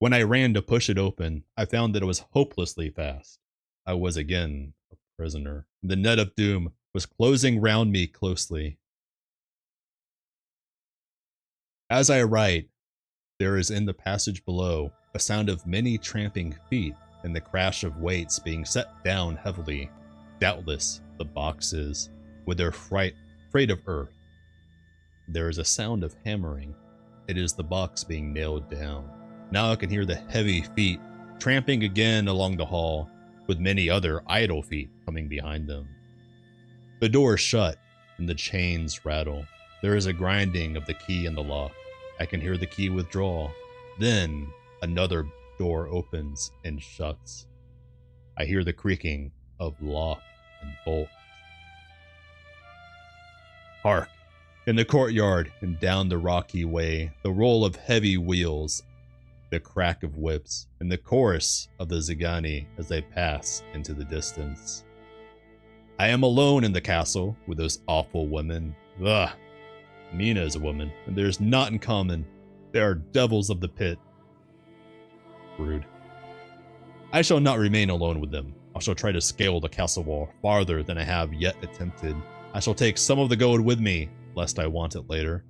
When I ran to push it open, I found that it was hopelessly fast. I was again a prisoner. The net of doom was closing round me closely. As I write, there is in the passage below a sound of many tramping feet and the crash of weights being set down heavily. Doubtless the boxes, with their freight of earth. There is a sound of hammering. It is the box being nailed down. Now I can hear the heavy feet tramping again along the hall, with many other idle feet coming behind them. The door is shut, and the chains rattle. There is a grinding of the key in the lock. I can hear the key withdraw. Then another door opens and shuts. I hear the creaking of lock and bolt. Hark! In the courtyard and down the rocky way, the roll of heavy wheels, the crack of whips, and the chorus of the Zigani as they pass into the distance. I am alone in the castle with those awful women. Ugh. Mina is a woman, and there's not in common. They are devils of the pit. Rude. I shall not remain alone with them. I shall try to scale the castle wall farther than I have yet attempted. I shall take some of the gold with me, lest I want it later.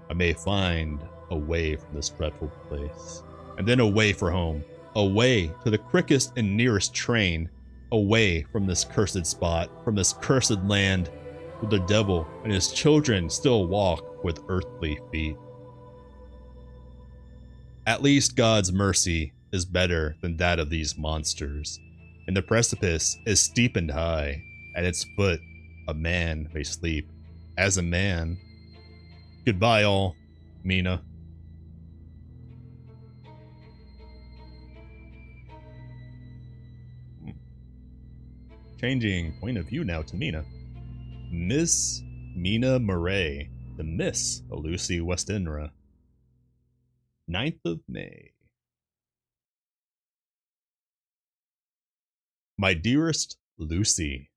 I may find a way from this dreadful place, and then away for home, away to the quickest and nearest train, away from this cursed spot, from this cursed land, where the devil and his children still walk with earthly feet. At least God's mercy is better than that of these monsters, and the precipice is steep and high. At its foot, a man may sleep as a man. Goodbye all, Mina. Changing point of view now to Mina. Miss Mina Murray, the Miss of Lucy Westenra. 9th of May. My dearest Lucy,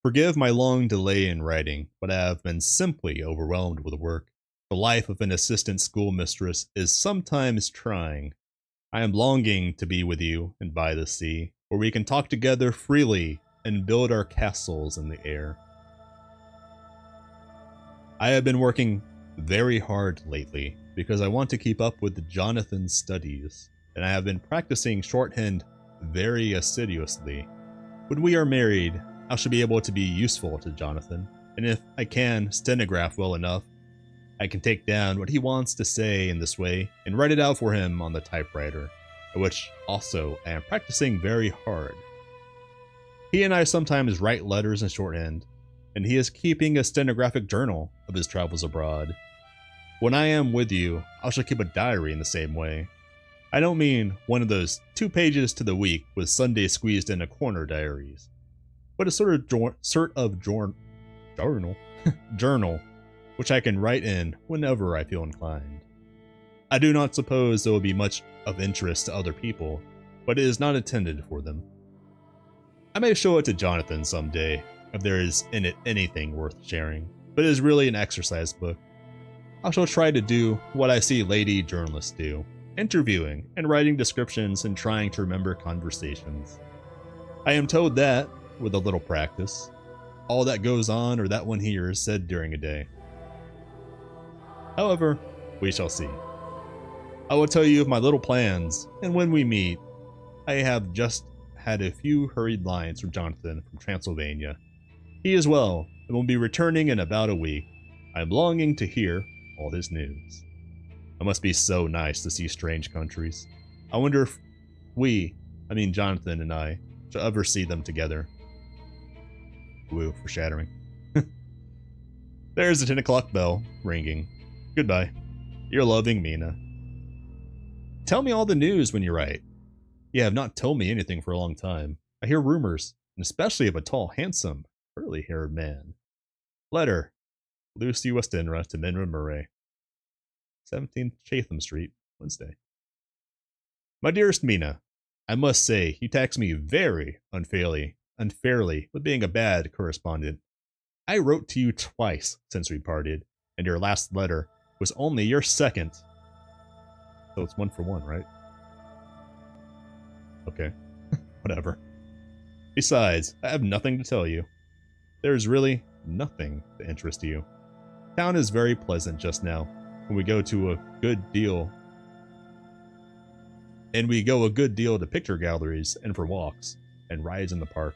forgive my long delay in writing, but I have been simply overwhelmed with work. The life of an assistant schoolmistress is sometimes trying. I am longing to be with you and by the sea, where we can talk together freely and build our castles in the air. I have been working very hard lately because I want to keep up with Jonathan's studies, and I have been practicing shorthand very assiduously. When we are married, I shall be able to be useful to Jonathan, and if I can stenograph well enough, I can take down what he wants to say in this way and write it out for him on the typewriter, at which also I am practicing very hard. He and I sometimes write letters in shorthand, and he is keeping a stenographic journal of his travels abroad. When I am with you, I shall keep a diary in the same way. I don't mean one of those 2 pages to the week with Sunday squeezed in a corner diaries, but a sort of journal, journal, which I can write in whenever I feel inclined. I do not suppose it will be much of interest to other people, but it is not intended for them. I may show it to Jonathan someday, if there is in it anything worth sharing, but it is really an exercise book. I shall try to do what I see lady journalists do, interviewing and writing descriptions and trying to remember conversations. I am told that, with a little practice, all that goes on or that one hears said during a day. However, we shall see. I will tell you of my little plans, and when we meet, I have just had a few hurried lines from Jonathan from Transylvania. He is well, and will be returning in about a week. I am longing to hear all his news. It must be so nice to see strange countries. I wonder if Jonathan and I, shall ever see them together. Woo, foreshadowing. There's the 10 o'clock bell ringing. Goodbye. Your loving Mina. Tell me all the news when you write. You have not told me anything for a long time. I hear rumors, and especially of a tall, handsome, curly-haired man. Letter. Lucy Westenra to Minra Murray. 17th Chatham Street, Wednesday. My dearest Mina, I must say you tax me very unfairly with being a bad correspondent. I wrote to you twice since we parted, and your last letter was only your second. So it's 1 for 1, right? Okay, whatever. Besides, I have nothing to tell you. There's really nothing to interest you. Town is very pleasant just now, and we go a good deal to picture galleries and for walks and rides in the park.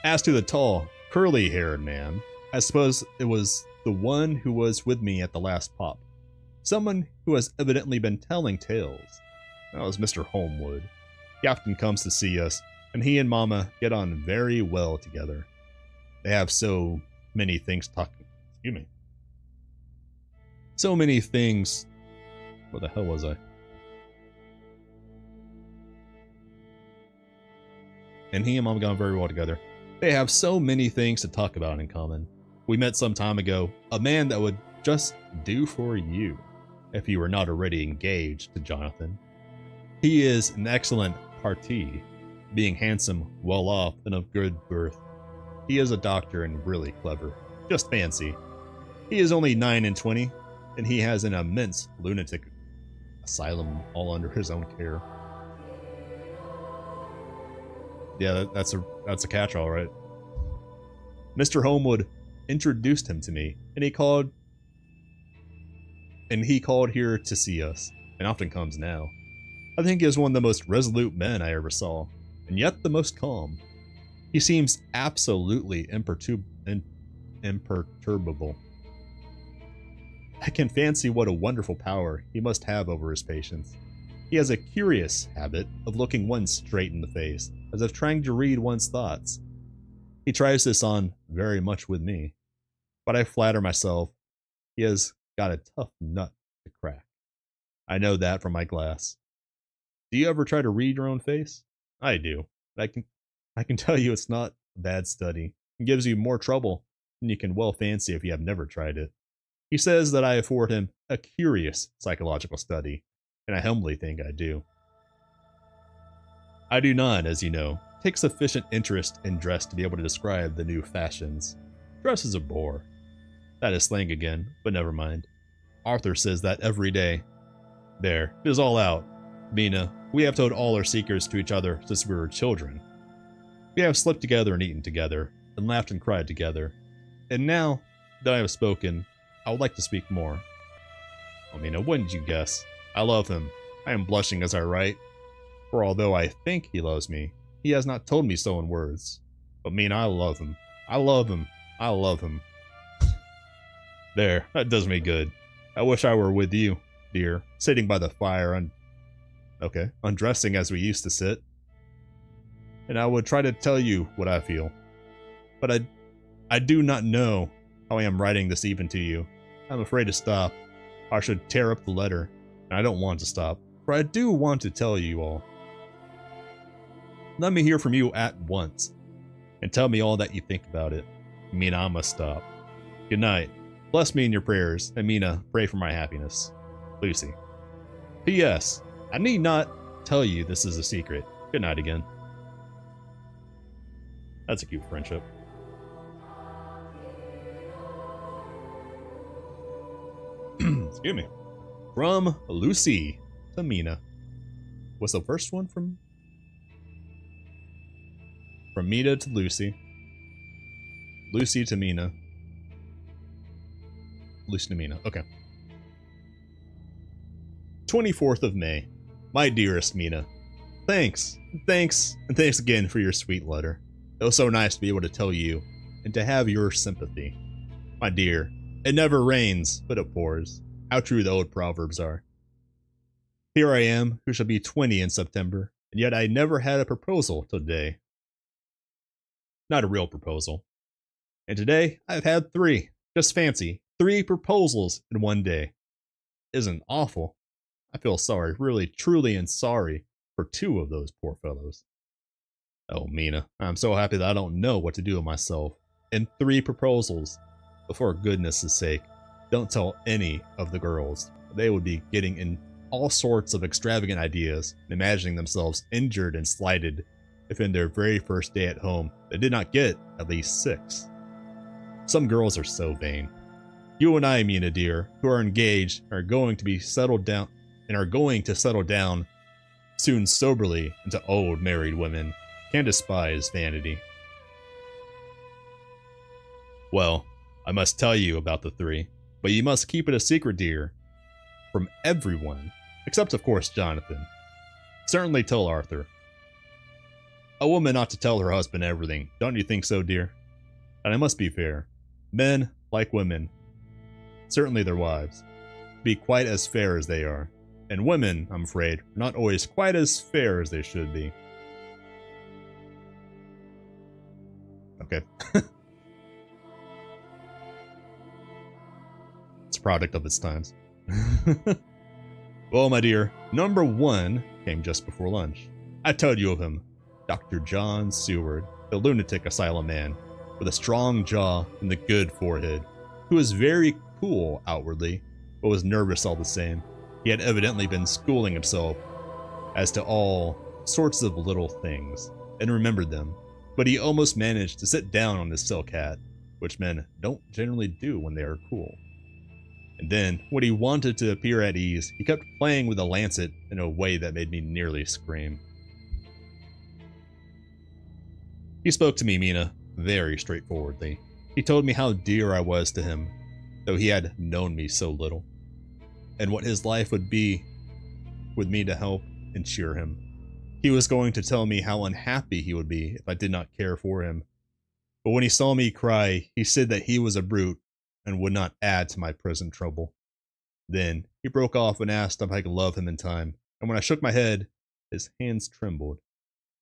As to the tall, curly-haired man, I suppose it was the one who was with me at the last pop. Someone who has evidently been telling tales. That was Mr. Holmwood. He often comes to see us, and he and Mama get on very well together. They have so many things So many things. Where the hell was I? And he and Mama got on very well together. They have so many things to talk about in common. We met some time ago, a man that would just do for you if you were not already engaged to Jonathan. He is an excellent parti, being handsome, well off, and of good birth. He is a doctor and really clever, just fancy. He is only 9 and 20, and he has an immense lunatic asylum all under his own care. Yeah, that's a catch-all, right? Mr. Homewood introduced him to me, and he called here to see us, and often comes now. I think he is one of the most resolute men I ever saw, and yet the most calm. He seems absolutely imperturbable. I can fancy what a wonderful power he must have over his patients. He has a curious habit of looking one straight in the face, as if trying to read one's thoughts. He tries this on very much with me, but I flatter myself he has got a tough nut to crack. I know that from my glass. Do you ever try to read your own face? I do. I can tell you it's not a bad study. It gives you more trouble than you can well fancy if you have never tried it. He says that I afford him a curious psychological study, and I humbly think I do. I do not, as you know, take sufficient interest in dress to be able to describe the new fashions. Dress is a bore. That is slang again, but never mind. Arthur says that every day. There, it is all out. Mina, we have told all our secrets to each other since we were children. We have slept together and eaten together, and laughed and cried together. And now that I have spoken, I would like to speak more. Oh, Mina, wouldn't you guess? I love him. I am blushing as I write. For although I think he loves me, he has not told me so in words. But Mina, I love him. I love him. I love him. There, that does me good. I wish I were with you, dear, sitting by the fire undressing as we used to sit. And I would try to tell you what I feel. But I do not know how I am writing this even to you. I'm afraid to stop. I should tear up the letter, and I don't want to stop, for I do want to tell you all. Let me hear from you at once, and tell me all that you think about it. Mina, I must stop. Good night. Bless me in your prayers, and Mina, pray for my happiness. Lucy. P.S. I need not tell you this is a secret. Good night again. That's a cute friendship. Excuse me. From Lucy to Mina. What's the first one from Mina to Lucy. Lucy to Mina. Lucy to Mina. Okay. 24th of May. My dearest Mina. Thanks. Thanks again for your sweet letter. It was so nice to be able to tell you and to have your sympathy. My dear, it never rains, but it pours. How true the old proverbs are. Here I am, who shall be 20 in September, and yet I never had a proposal till today. Not a real proposal. And today, I've had 3. Just fancy, 3 proposals in one day. Isn't awful. I feel sorry, really, truly, and sorry for 2 of those poor fellows. Oh, Mina, I'm so happy that I don't know what to do with myself. And 3 proposals. But for goodness' sake, don't tell any of the girls. They would be getting in all sorts of extravagant ideas, and imagining themselves injured and slighted if in their very first day at home they did not get at least 6. Some girls are so vain. You and I, Mina dear, who are engaged, are going to settle down soon soberly into old married women, can despise vanity. Well, I must tell you about the 3, but you must keep it a secret, dear, from everyone, except of course Jonathan. Certainly tell Arthur. A woman ought to tell her husband everything, don't you think so, dear? And I must be fair. Men, like women, certainly their wives, be quite as fair as they are. And women, I'm afraid, are not always quite as fair as they should be. Okay. It's a product of its times. Well, my dear, number 1 came just before lunch. I told you of him. Dr. John Seward. the lunatic asylum man, with a strong jaw and the good forehead, who was very cool outwardly, but was nervous all the same. He had evidently been schooling himself as to all sorts of little things, and remembered them, but he almost managed to sit down on his silk hat, which men don't generally do when they are cool. And then, when he wanted to appear at ease, he kept playing with a lancet in a way that made me nearly scream. He spoke to me, Mina, very straightforwardly. He told me how dear I was to him, though he had known me so little, and what his life would be with me to help and cheer him. He was going to tell me how unhappy he would be if I did not care for him. But when he saw me cry, he said that he was a brute and would not add to my present trouble. Then he broke off and asked if I could love him in time, and when I shook my head, his hands trembled.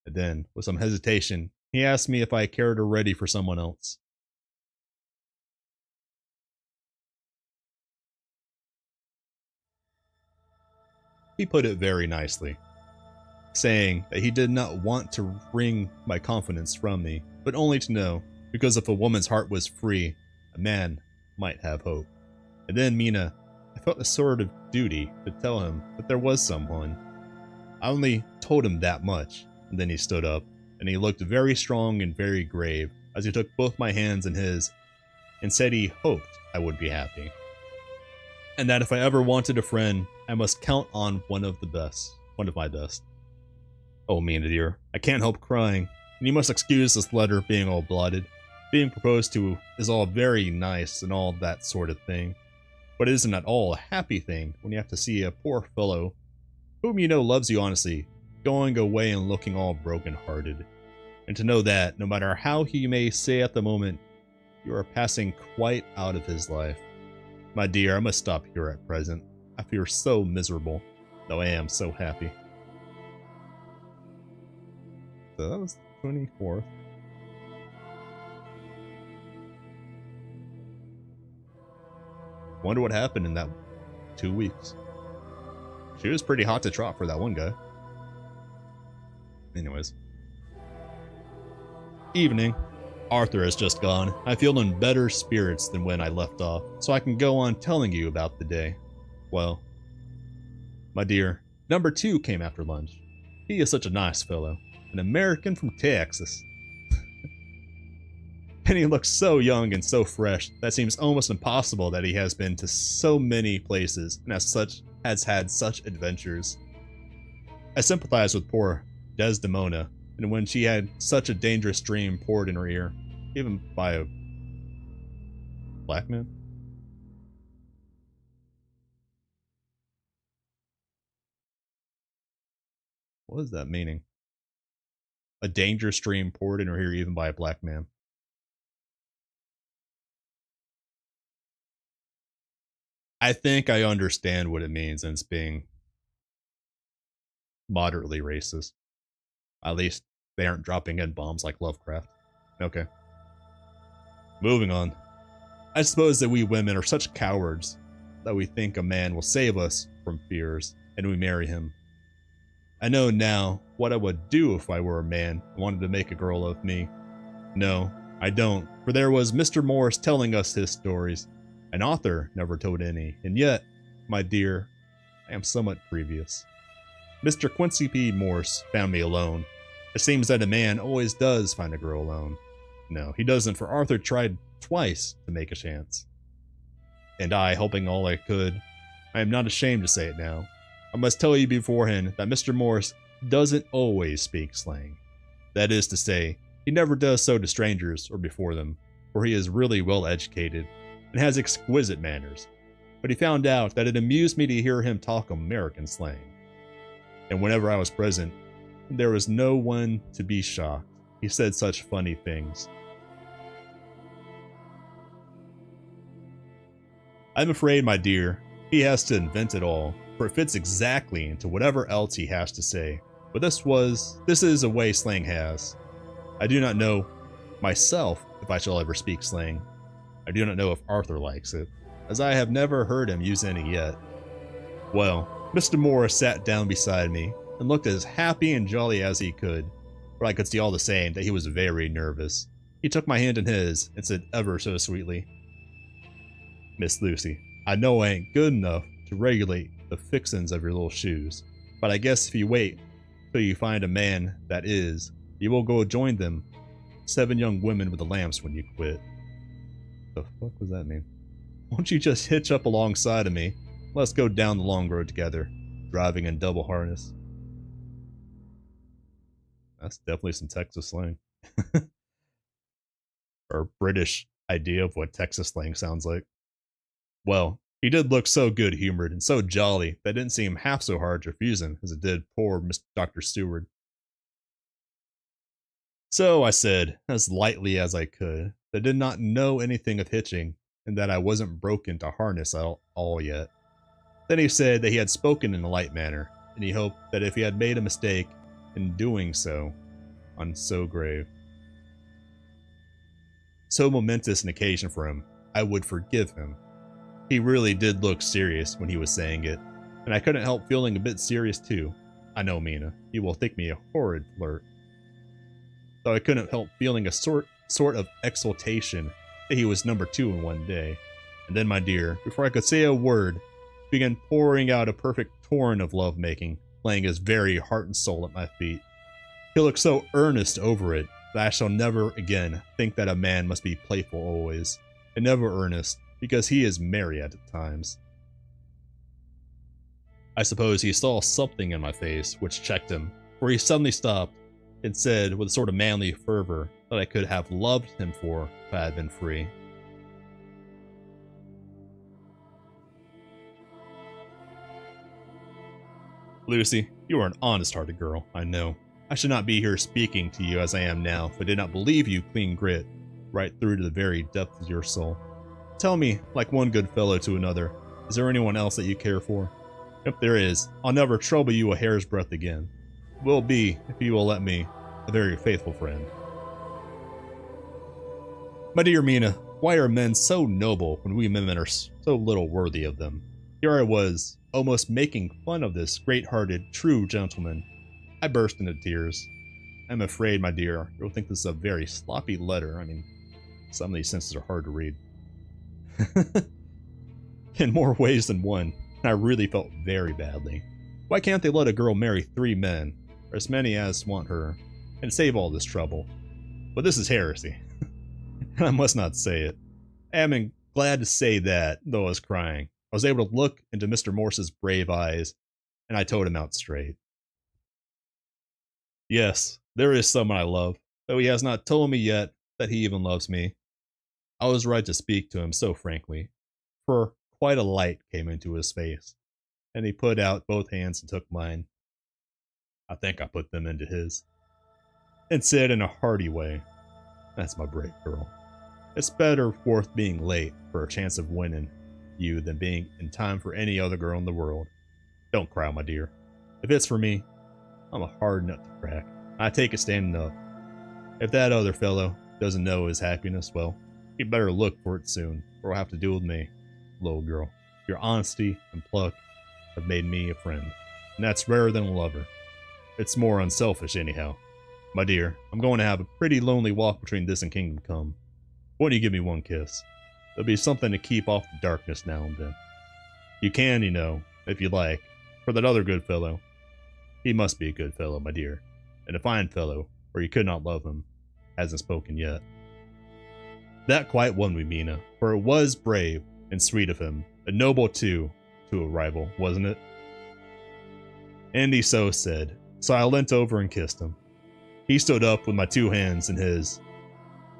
And then, with some hesitation, he asked me if I cared already for someone else. He put it very nicely, saying that he did not want to wring my confidence from me, but only to know, because if a woman's heart was free, a man might have hope. And then, Mina, I felt a sort of duty to tell him that there was someone. I only told him that much, and then he stood up, and he looked very strong and very grave as he took both my hands in his, and said he hoped I would be happy. And that if I ever wanted a friend, I must count on one of my best. Oh, Mina dear, I can't help crying, and you must excuse this letter being all blotted. Being proposed to is all very nice and all that sort of thing, but it isn't at all a happy thing when you have to see a poor fellow, whom you know loves you honestly, going away and looking all broken-hearted, and to know that, no matter how he may say at the moment, you are passing quite out of his life. My dear, I must stop here at present. I feel so miserable, though I am so happy. So that was the 24th. Wonder what happened in that 2 weeks. She was pretty hot to trot for that one guy. Anyways. Evening. Arthur has just gone. I feel in better spirits than when I left off, so I can go on telling you about the day. Well, my dear, number 2 came after lunch. He is such a nice fellow. An American from Texas. And he looks so young and so fresh that it seems almost impossible that he has been to so many places and has had such adventures. I sympathize with poor Desdemona, and when she had such a dangerous dream poured in her ear, even by a black man. What is that meaning? A dangerous dream poured in her ear even by a black man. I think I understand what it means, and it's being moderately racist. At least they aren't dropping in bombs like Lovecraft. Okay. Moving on. I suppose that we women are such cowards that we think a man will save us from fears, and we marry him. I know now what I would do if I were a man and wanted to make a girl of me. No, I don't, for there was Mr. Morris telling us his stories. An author never told any, and yet, my dear, I am somewhat previous. Mr. Quincy P. Morse found me alone. It seems that a man always does find a girl alone. No, he doesn't, for Arthur tried twice to make a chance. And I, helping all I could, I am not ashamed to say it now. I must tell you beforehand that Mr. Morse doesn't always speak slang. That is to say, he never does so to strangers or before them, for he is really well educated and has exquisite manners. But he found out that it amused me to hear him talk American slang. And whenever I was present, there was no one to be shocked. He said such funny things. I'm afraid, my dear, he has to invent it all, for it fits exactly into whatever else he has to say. But this is a way slang has. I do not know myself if I shall ever speak slang. I do not know if Arthur likes it, as I have never heard him use any yet. Well, Mr. Morris sat down beside me and looked as happy and jolly as he could. but I could see all the same that he was very nervous. He took my hand in his and said ever so sweetly, "Miss Lucy, I know I ain't good enough to regulate the fixins of your little shoes, but I guess if you wait till you find a man that is, you will go join them 7 young women with the lamps when you quit." The fuck does that mean? Won't you just hitch up alongside of me? Let's go down the long road together, driving in double harness. That's definitely some Texas slang. Or British idea of what Texas slang sounds like. Well, he did look so good-humored and so jolly that it didn't seem half so hard to refuse him as it did poor Mr. Dr. Stewart. So I said, as lightly as I could, that I did not know anything of hitching and that I wasn't broken to harness at all yet. Then he said that he had spoken in a light manner, and he hoped that if he had made a mistake in doing so on so grave, so momentous an occasion for him, I would forgive him. He really did look serious when he was saying it, and I couldn't help feeling a bit serious too. I know, Mina, you will think me a horrid flirt. Though I couldn't help feeling a sort of exultation that he was number 2 in one day. And then, my dear, before I could say a word, began pouring out a perfect torrent of lovemaking, laying his very heart and soul at my feet. He looked so earnest over it that I shall never again think that a man must be playful always, and never earnest, because he is merry at times. I suppose he saw something in my face which checked him, for he suddenly stopped and said with a sort of manly fervor that I could have loved him for if I had been free. Lucy, you are an honest-hearted girl, I know. I should not be here speaking to you as I am now if I did not believe you clean grit, right through to the very depths of your soul. Tell me, like one good fellow to another, is there anyone else that you care for? If there is, I'll never trouble you a hair's breadth again. Will be, if you will let me, a very faithful friend. My dear Mina, why are men so noble when we women are so little worthy of them? Here I was, almost making fun of this great-hearted, true gentleman. I burst into tears. I'm afraid, my dear, you'll think this is a very sloppy letter. I mean, some of these sentences are hard to read. In more ways than one, I really felt very badly. Why can't they let a girl marry 3 men, or as many as want her, and save all this trouble? But this is heresy, and I must not say it. I am glad to say that, though I was crying, I was able to look into Mr. Morse's brave eyes, and I told him out straight. Yes, there is someone I love, though he has not told me yet that he even loves me. I was right to speak to him so frankly, for quite a light came into his face, and he put out both hands and took mine. I think I put them into his, and said in a hearty way, "That's my brave girl. It's better worth being late for a chance of winning you than being in time for any other girl in the world. Don't cry, my dear. If it's for me, I'm a hard nut to crack. I take it standing up. If that other fellow doesn't know his happiness, well, he'd better look for it soon, or he'll have to deal with me. Little girl, your honesty and pluck have made me a friend, and that's rarer than a lover. It's more unselfish anyhow. My dear, I'm going to have a pretty lonely walk between this and Kingdom Come. Won't you give me one kiss? There'll be something to keep off the darkness now and then. You can, you know, if you like, for that other good fellow. He must be a good fellow, my dear, and a fine fellow, or you could not love him. Hasn't spoken yet." That quite won me, Mina, for it was brave and sweet of him, and noble too, to a rival, wasn't it? And he so said, so I leant over and kissed him. He stood up with my 2 hands in his,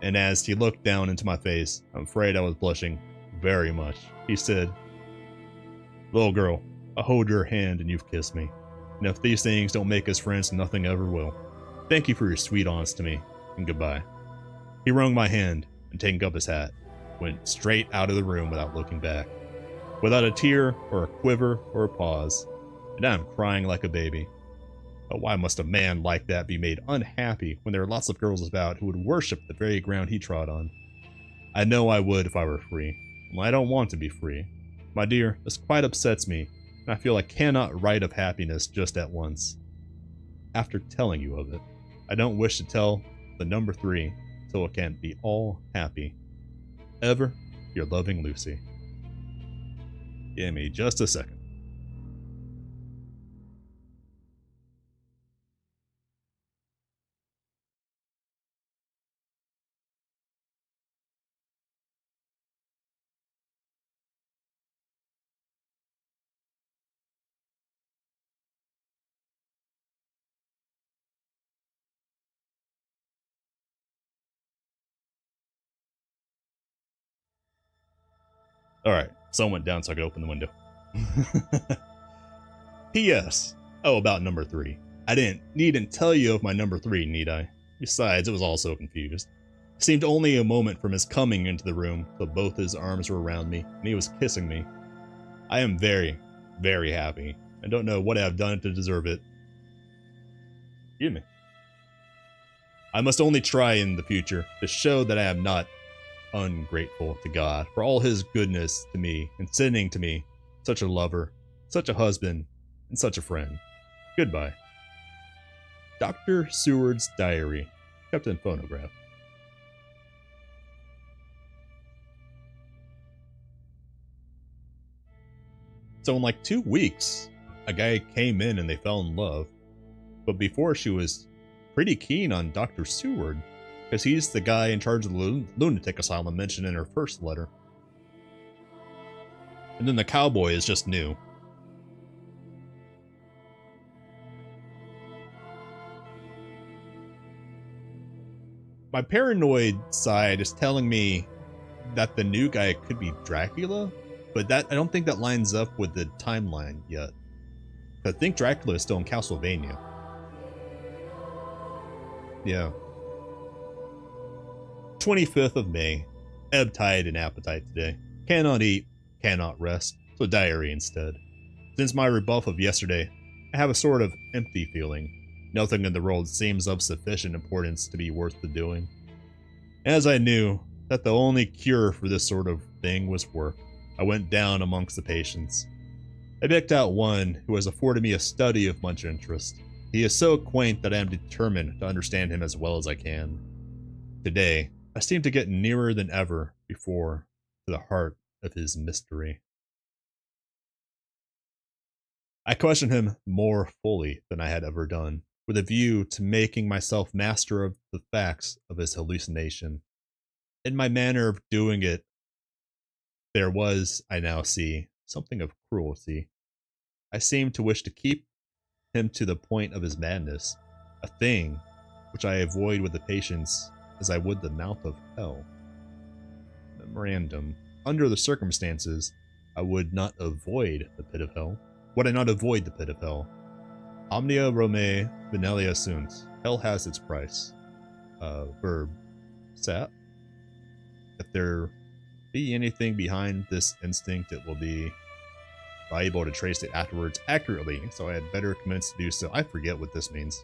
and as he looked down into my face, I'm afraid I was blushing very much. He said, "Little girl, I hold your hand and you've kissed me, and if these things don't make us friends, nothing ever will. Thank you for your sweet honesty to me, and goodbye." He wrung my hand, and taking up his hat, went straight out of the room without looking back, without a tear or a quiver or a pause, and I'm crying like a baby. But why must a man like that be made unhappy when there are lots of girls about who would worship the very ground he trod on? I know I would if I were free. Well, I don't want to be free. My dear, this quite upsets me, and I feel I cannot write of happiness just at once, after telling you of it. I don't wish to tell the number 3 till it can be all happy. Ever, your loving Lucy. Give me just a second. Alright, sun went down so I could open the window. P.S. Oh, about number 3. I didn't need to tell you of my number 3, need I? Besides, it was all so confused. It seemed only a moment from his coming into the room till both his arms were around me and he was kissing me. I am very, very happy. I don't know what I have done to deserve it. Excuse me. I must only try in the future to show that I am not ungrateful to God for all his goodness to me and sending to me such a lover, such a husband, and such a friend. Goodbye. Dr. Seward's diary, kept in phonograph. So in like 2 weeks, a guy came in and they fell in love. But before, she was pretty keen on Dr. Seward, because he's the guy in charge of the lunatic asylum mentioned in her first letter. And then the cowboy is just new. My paranoid side is telling me that the new guy could be Dracula, but that I don't think that lines up with the timeline yet. I think Dracula is still in Castlevania. Yeah. 25th of May. Ebb tide and appetite today. Cannot eat, cannot rest, so diary instead. Since my rebuff of yesterday, I have a sort of empty feeling. Nothing in the world seems of sufficient importance to be worth the doing. As I knew that the only cure for this sort of thing was work, I went down amongst the patients. I picked out one who has afforded me a study of much interest. He is so quaint that I am determined to understand him as well as I can. Today, I seem to get nearer than ever before to the heart of his mystery. I questioned him more fully than I had ever done, with a view to making myself master of the facts of his hallucination. In my manner of doing it, there was, I now see, something of cruelty. I seemed to wish to keep him to the point of his madness, a thing which I avoid with the patience as I would the mouth of hell. Memorandum. Under the circumstances, I would not avoid the pit of hell. Would I not avoid the pit of hell? Omnia Romae Venelia sunt. Hell has its price. Verb. Sat. If there be anything behind this instinct, it will be valuable to trace it afterwards accurately, so I had better commence to do so. I forget what this means.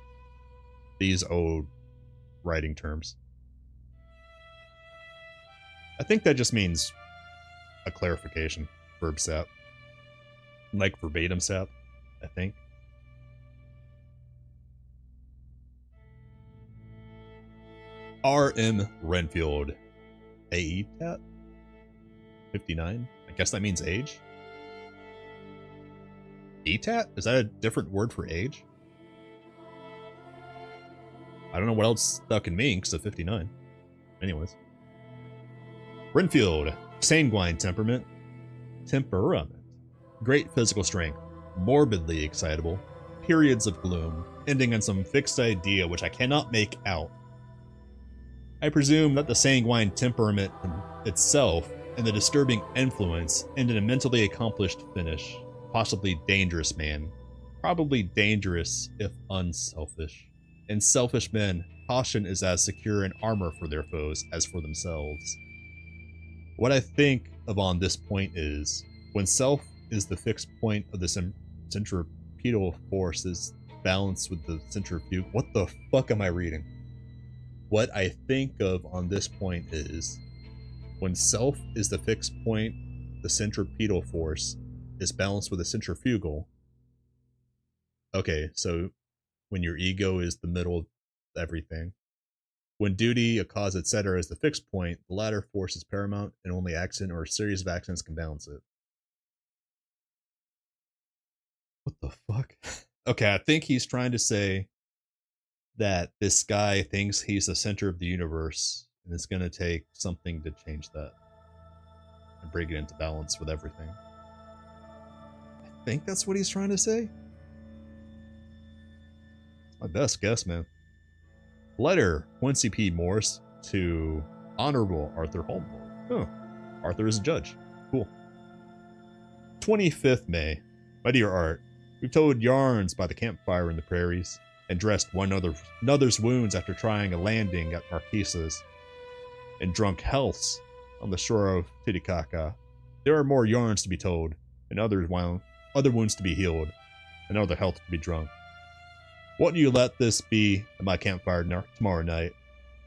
These old writing terms. I think that just means a clarification. Verb sap. Like verbatim sap, I think. R.M. Renfield. A.E. Tat? 59? I guess that means age? ETAT? Is that a different word for age? I don't know what else that can mean because of 59. Anyways. Renfield. Sanguine temperament. Great physical strength. Morbidly excitable. Periods of gloom. Ending in some fixed idea which I cannot make out. I presume that the sanguine temperament itself and the disturbing influence end in a mentally accomplished finish. Possibly dangerous man. Probably dangerous if unselfish. In selfish men, caution is as secure an armor for their foes as for themselves. What I think of on this point is, when self is the fixed point of the centripetal force is balanced with the centrifuge. What the fuck am I reading? What I think of on this point is, when self is the fixed point, the centripetal force is balanced with a centrifugal. Okay, so when your ego is the middle everything. When duty, a cause, etc. is the fixed point, the latter force is paramount, and only accident or a series of accidents can balance it. What the fuck? Okay, I think he's trying to say that this guy thinks he's the center of the universe, and it's going to take something to change that and bring it into balance with everything. I think that's what he's trying to say. It's my best guess, man. Letter, Quincy P. Morse to Honorable Arthur Holmwood. Oh, Arthur is a judge. Cool. 25th May. My dear Art, we've told yarns by the campfire in the prairies, and dressed one another's wounds after trying a landing at Marquisa's, and drunk healths on the shore of Titicaca. There are more yarns to be told, and other wounds to be healed, and other health to be drunk. Won't you let this be at my campfire tomorrow night?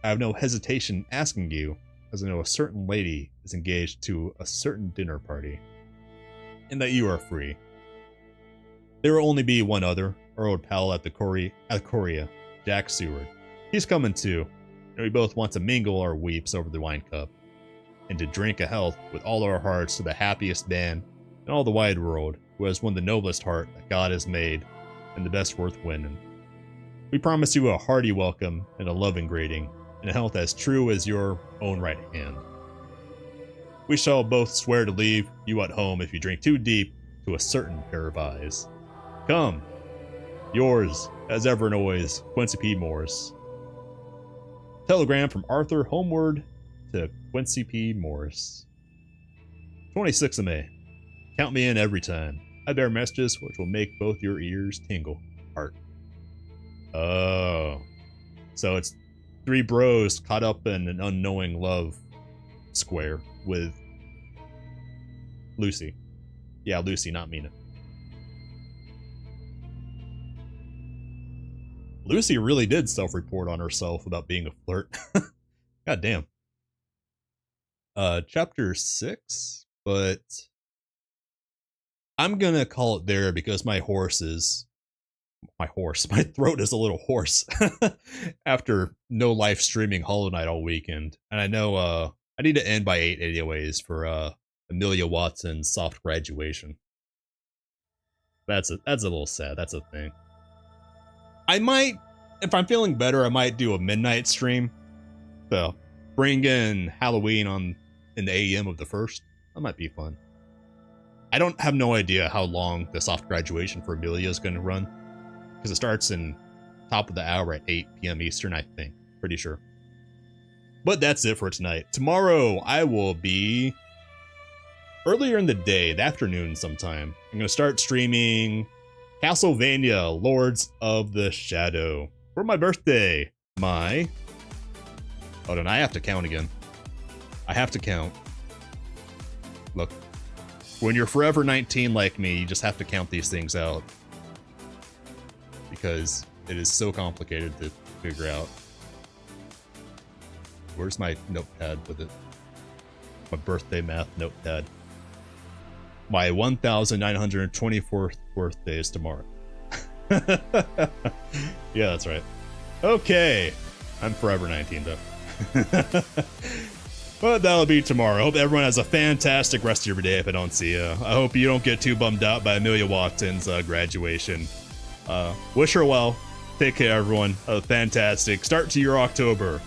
I have no hesitation asking you, as I know a certain lady is engaged to a certain dinner party, and that you are free. There will only be one other, our old pal at the Coria, Jack Seward. He's coming too, and we both want to mingle our weeps over the wine cup, and to drink a health with all our hearts to the happiest man in all the wide world, who has won the noblest heart that God has made, and the best worth winning. We promise you a hearty welcome and a loving greeting, and a health as true as your own right hand. We shall both swear to leave you at home if you drink too deep to a certain pair of eyes. Come. Yours, as ever and always, Quincy P. Morse. Telegram from Arthur homeward to Quincy P. Morse. 26th of May. Count me in every time. I bear messages which will make both your ears tingle. Art. Oh. So it's three bros caught up in an unknowing love square with Lucy. Yeah, Lucy, not Mina. Lucy really did self-report on herself about being a flirt. God damn. Chapter 6, but I'm gonna call it there because my throat is a little hoarse after no live streaming Hollow Knight all weekend. And I know I need to end by 8 anyways for Amelia Watson's soft graduation. That's a little sad. That's a thing. I might, if I'm feeling better, I might do a midnight stream. So bring in Halloween in the AM of the 1st. That might be fun. I don't have no idea how long the soft graduation for Amelia is going to run, because it starts in top of the hour at 8 p.m. Eastern, I think. Pretty sure. But that's it for tonight. Tomorrow, I will be earlier in the day, the afternoon sometime. I'm going to start streaming Castlevania Lords of the Shadow for my birthday. Hold on, I have to count again. I have to count. Look, when you're forever 19 like me, you just have to count these things out, because it is so complicated to figure out. Where's my notepad with it? My birthday math notepad. My 1,924th birthday is tomorrow. Yeah, that's right. Okay. I'm forever 19 though. But that'll be tomorrow. I hope everyone has a fantastic rest of your day if I don't see you. I hope you don't get too bummed out by Amelia Watson's graduation. Wish her well. Take care, everyone. Have a fantastic start to your October.